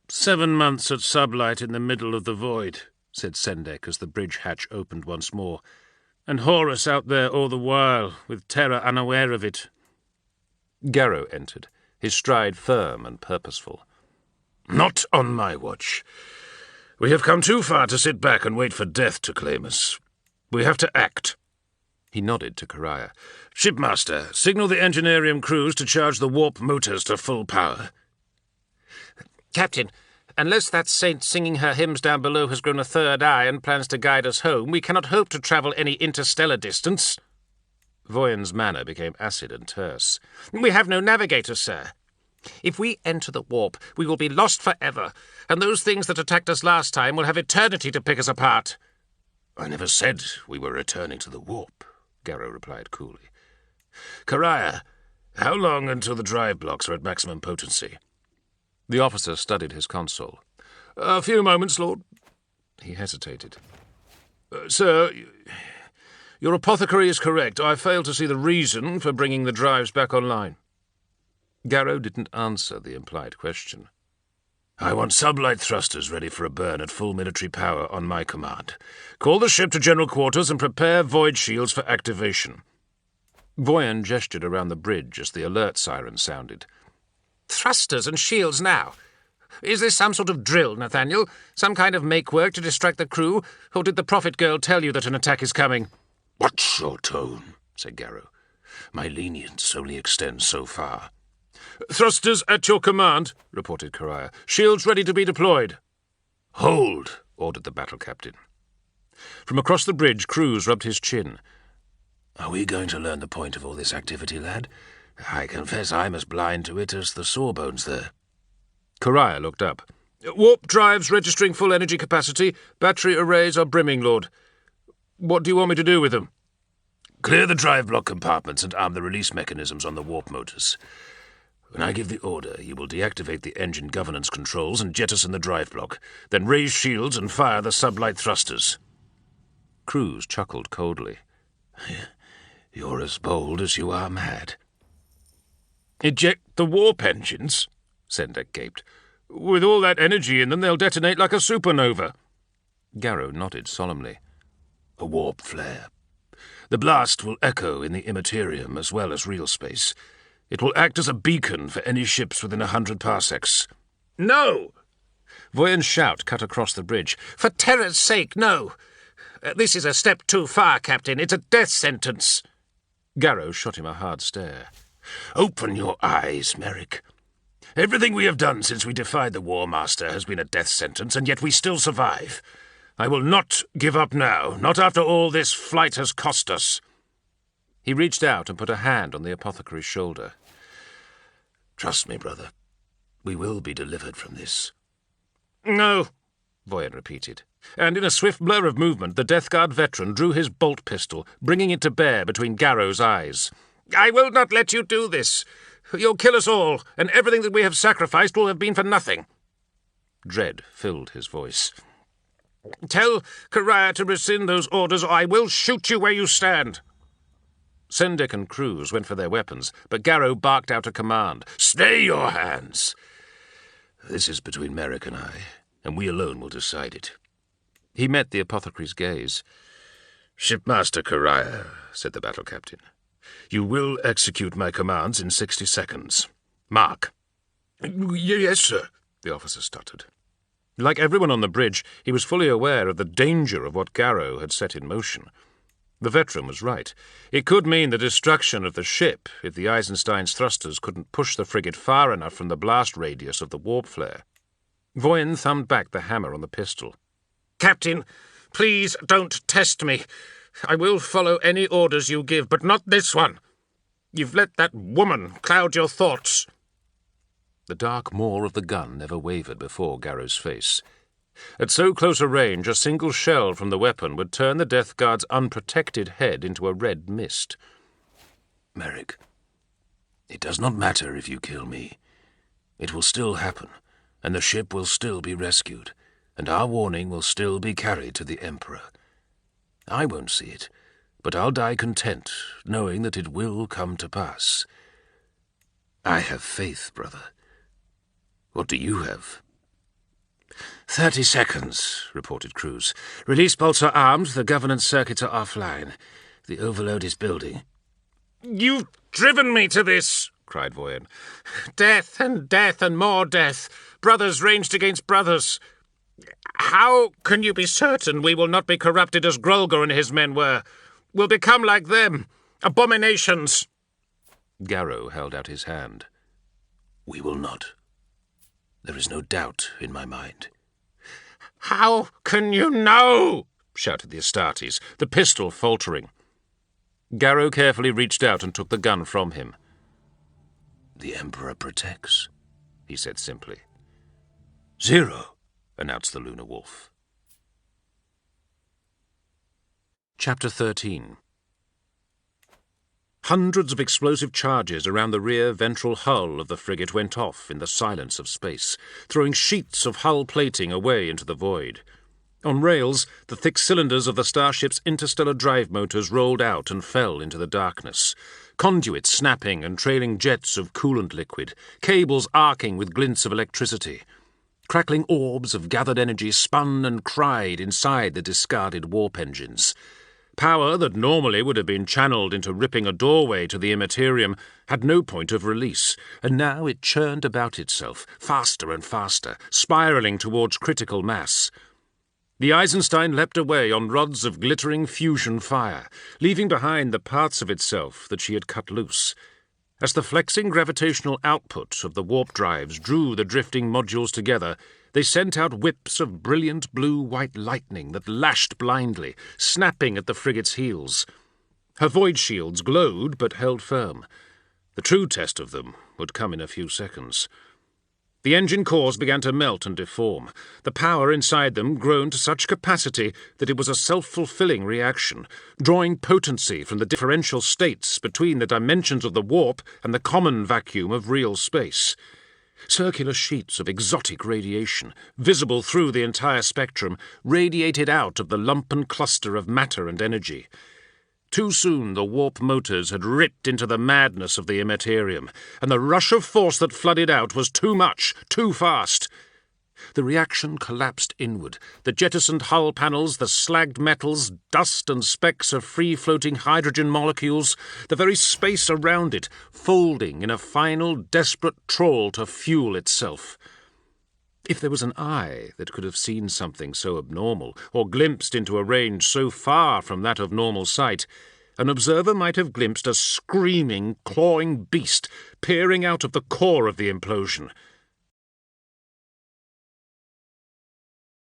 [SPEAKER 5] 7 months at sublight in the middle of the void, said Sendek as the bridge hatch opened once more, and Horus out there all the while, with Terra unaware of it. Garrow entered, his stride firm and purposeful.
[SPEAKER 4] "Not on my watch. We have come too far to sit back and wait for death to claim us. We have to act."
[SPEAKER 5] He nodded to Karaya.
[SPEAKER 4] "Shipmaster, signal the engineering crews to charge the warp motors to full power."
[SPEAKER 2] Captain, unless that saint singing her hymns down below has grown a third eye and plans to guide us home, we cannot hope to travel any interstellar distance.
[SPEAKER 5] Voyan's manner became acid and terse.
[SPEAKER 2] "We have no navigator, sir. If we enter the warp, we will be lost forever, and those things that attacked us last time will have eternity to pick us apart."
[SPEAKER 4] "I never said we were returning to the warp," Garrow replied coolly. "Karaya, how long until the drive blocks are at maximum potency?"
[SPEAKER 5] The officer studied his console.
[SPEAKER 4] "A few moments, Lord."
[SPEAKER 5] He hesitated.
[SPEAKER 4] "Sir, your apothecary is correct. I fail to see the reason for bringing the drives back online."
[SPEAKER 5] Garrow didn't answer the implied question.
[SPEAKER 4] "I want sublight thrusters ready for a burn at full military power on my command. Call the ship to general quarters and prepare void shields for activation."
[SPEAKER 5] Voyan gestured around the bridge as the alert siren sounded.
[SPEAKER 2] "Thrusters and shields now. Is this some sort of drill, Nathaniel? Some kind of make-work to distract the crew? Or did the prophet girl tell you that an attack is coming?"
[SPEAKER 4] "Watch your tone," said Garrow. "My lenience only extends so far." "Thrusters at your command," reported Karaya. "Shields ready to be deployed." "Hold," ordered the battle captain. From across the bridge, Cruz rubbed his chin. "Are we going to learn the point of all this activity, lad? I confess I'm as blind to it as the sawbones there." Karaya looked up. "Warp drives registering full energy capacity. Battery arrays are brimming, Lord. What do you want me to do with them?" "Clear the drive block compartments and arm the release mechanisms on the warp motors. When I give the order, you will deactivate the engine governance controls and jettison the drive block, then raise shields and fire the sublight thrusters."
[SPEAKER 5] Cruz chuckled coldly.
[SPEAKER 4] "You're as bold as you are mad."
[SPEAKER 5] "Eject the warp engines?" Sendek gaped. "With all that energy in them, they'll detonate like a supernova." Garrow nodded solemnly.
[SPEAKER 4] "A warp flare. The blast will echo in the immaterium as well as real space. It will act as a beacon for any ships within 100 parsecs."
[SPEAKER 2] "No!"
[SPEAKER 5] Voyan's shout cut across the bridge.
[SPEAKER 2] "For terror's sake, no! This is a step too far, Captain. It's a death sentence."
[SPEAKER 5] Garrow shot him a hard stare.
[SPEAKER 4] "Open your eyes, Merrick. Everything we have done since we defied the War Master has been a death sentence, and yet we still survive. I will not give up now, not after all this flight has cost us."
[SPEAKER 5] He reached out and put a hand on the apothecary's shoulder.
[SPEAKER 4] "Trust me, brother. We will be delivered from this."
[SPEAKER 2] "No,"
[SPEAKER 5] Voyan repeated. And in a swift blur of movement, the Death Guard veteran drew his bolt pistol, bringing it to bear between Garrow's eyes.
[SPEAKER 2] "I will not let you do this. You'll kill us all, and everything that we have sacrificed will have been for nothing."
[SPEAKER 5] Dread filled his voice.
[SPEAKER 2] "Tell Karaya to rescind those orders, or I will shoot you where you stand."
[SPEAKER 5] Sendek and Cruz went for their weapons, but Garrow barked out a command.
[SPEAKER 4] "Stay your hands. This is between Merrick and I, and we alone will decide it."
[SPEAKER 5] He met the apothecary's gaze.
[SPEAKER 4] "Shipmaster Karaya," said the battle captain, "you will execute my commands in 60 seconds. Mark." "Yes, sir," the officer stuttered.
[SPEAKER 5] Like everyone on the bridge, he was fully aware of the danger of what Garrow had set in motion. The veteran was right. It could mean the destruction of the ship if the Eisenstein's thrusters couldn't push the frigate far enough from the blast radius of the warp flare. Voyan thumbed back the hammer on the pistol.
[SPEAKER 2] "Captain, please don't test me. I will follow any orders you give, but not this one. You've let that woman cloud your thoughts."
[SPEAKER 5] The dark maw of the gun never wavered before Garrow's face. At so close a range, a single shell from the weapon would turn the Death Guard's unprotected head into a red mist.
[SPEAKER 4] "Merrick, it does not matter if you kill me. It will still happen, and the ship will still be rescued, and our warning will still be carried to the Emperor. I won't see it, but I'll die content, knowing that it will come to pass. I have faith, brother. What do you have?"
[SPEAKER 1] 30 seconds, reported Cruz. Release bolts are armed, the governance circuits are offline. The overload is building. "You've driven me to this," cried Voyen. "Death and more death. Brothers ranged against brothers. How can you be certain we will not be corrupted as Grolgor and his men were? We'll become like them, abominations."
[SPEAKER 4] Garrow held out his hand. "We will not. There is no doubt in my mind."
[SPEAKER 1] "How can you know?" shouted the Astartes, the pistol faltering.
[SPEAKER 5] Garrow carefully reached out and took the gun from him.
[SPEAKER 4] "The Emperor protects," he said simply.
[SPEAKER 5] "Zero," announced the Lunar Wolf. Chapter 13. Hundreds of explosive charges around the rear ventral hull of the frigate went off in the silence of space, throwing sheets of hull plating away into the void. On rails, the thick cylinders of the starship's interstellar drive motors rolled out and fell into the darkness. Conduits snapping and trailing jets of coolant liquid, cables arcing with glints of electricity. Crackling orbs of gathered energy spun and cried inside the discarded warp engines. Power that normally would have been channeled into ripping a doorway to the immaterium had no point of release, and now it churned about itself, faster and faster, spiralling towards critical mass. The Eisenstein leapt away on rods of glittering fusion fire, leaving behind the parts of itself that she had cut loose. As the flexing gravitational output of the warp drives drew the drifting modules together, they sent out whips of brilliant blue-white lightning that lashed blindly, snapping at the frigate's heels. Her void shields glowed but held firm. The true test of them would come in a few seconds. The engine cores began to melt and deform. The power inside them grown to such capacity that it was a self-fulfilling reaction, drawing potency from the differential states between the dimensions of the warp and the common vacuum of real space. Circular sheets of exotic radiation, visible through the entire spectrum, radiated out of the lumpen cluster of matter and energy. Too soon the warp motors had ripped into the madness of the immaterium, and the rush of force that flooded out was too much, too fast. The reaction collapsed inward, the jettisoned hull panels, the slagged metals, dust and specks of free-floating hydrogen molecules, the very space around it, folding in a final, desperate trawl to fuel itself. If there was an eye that could have seen something so abnormal, or glimpsed into a range so far from that of normal sight, an observer might have glimpsed a screaming, clawing beast peering out of the core of the implosion.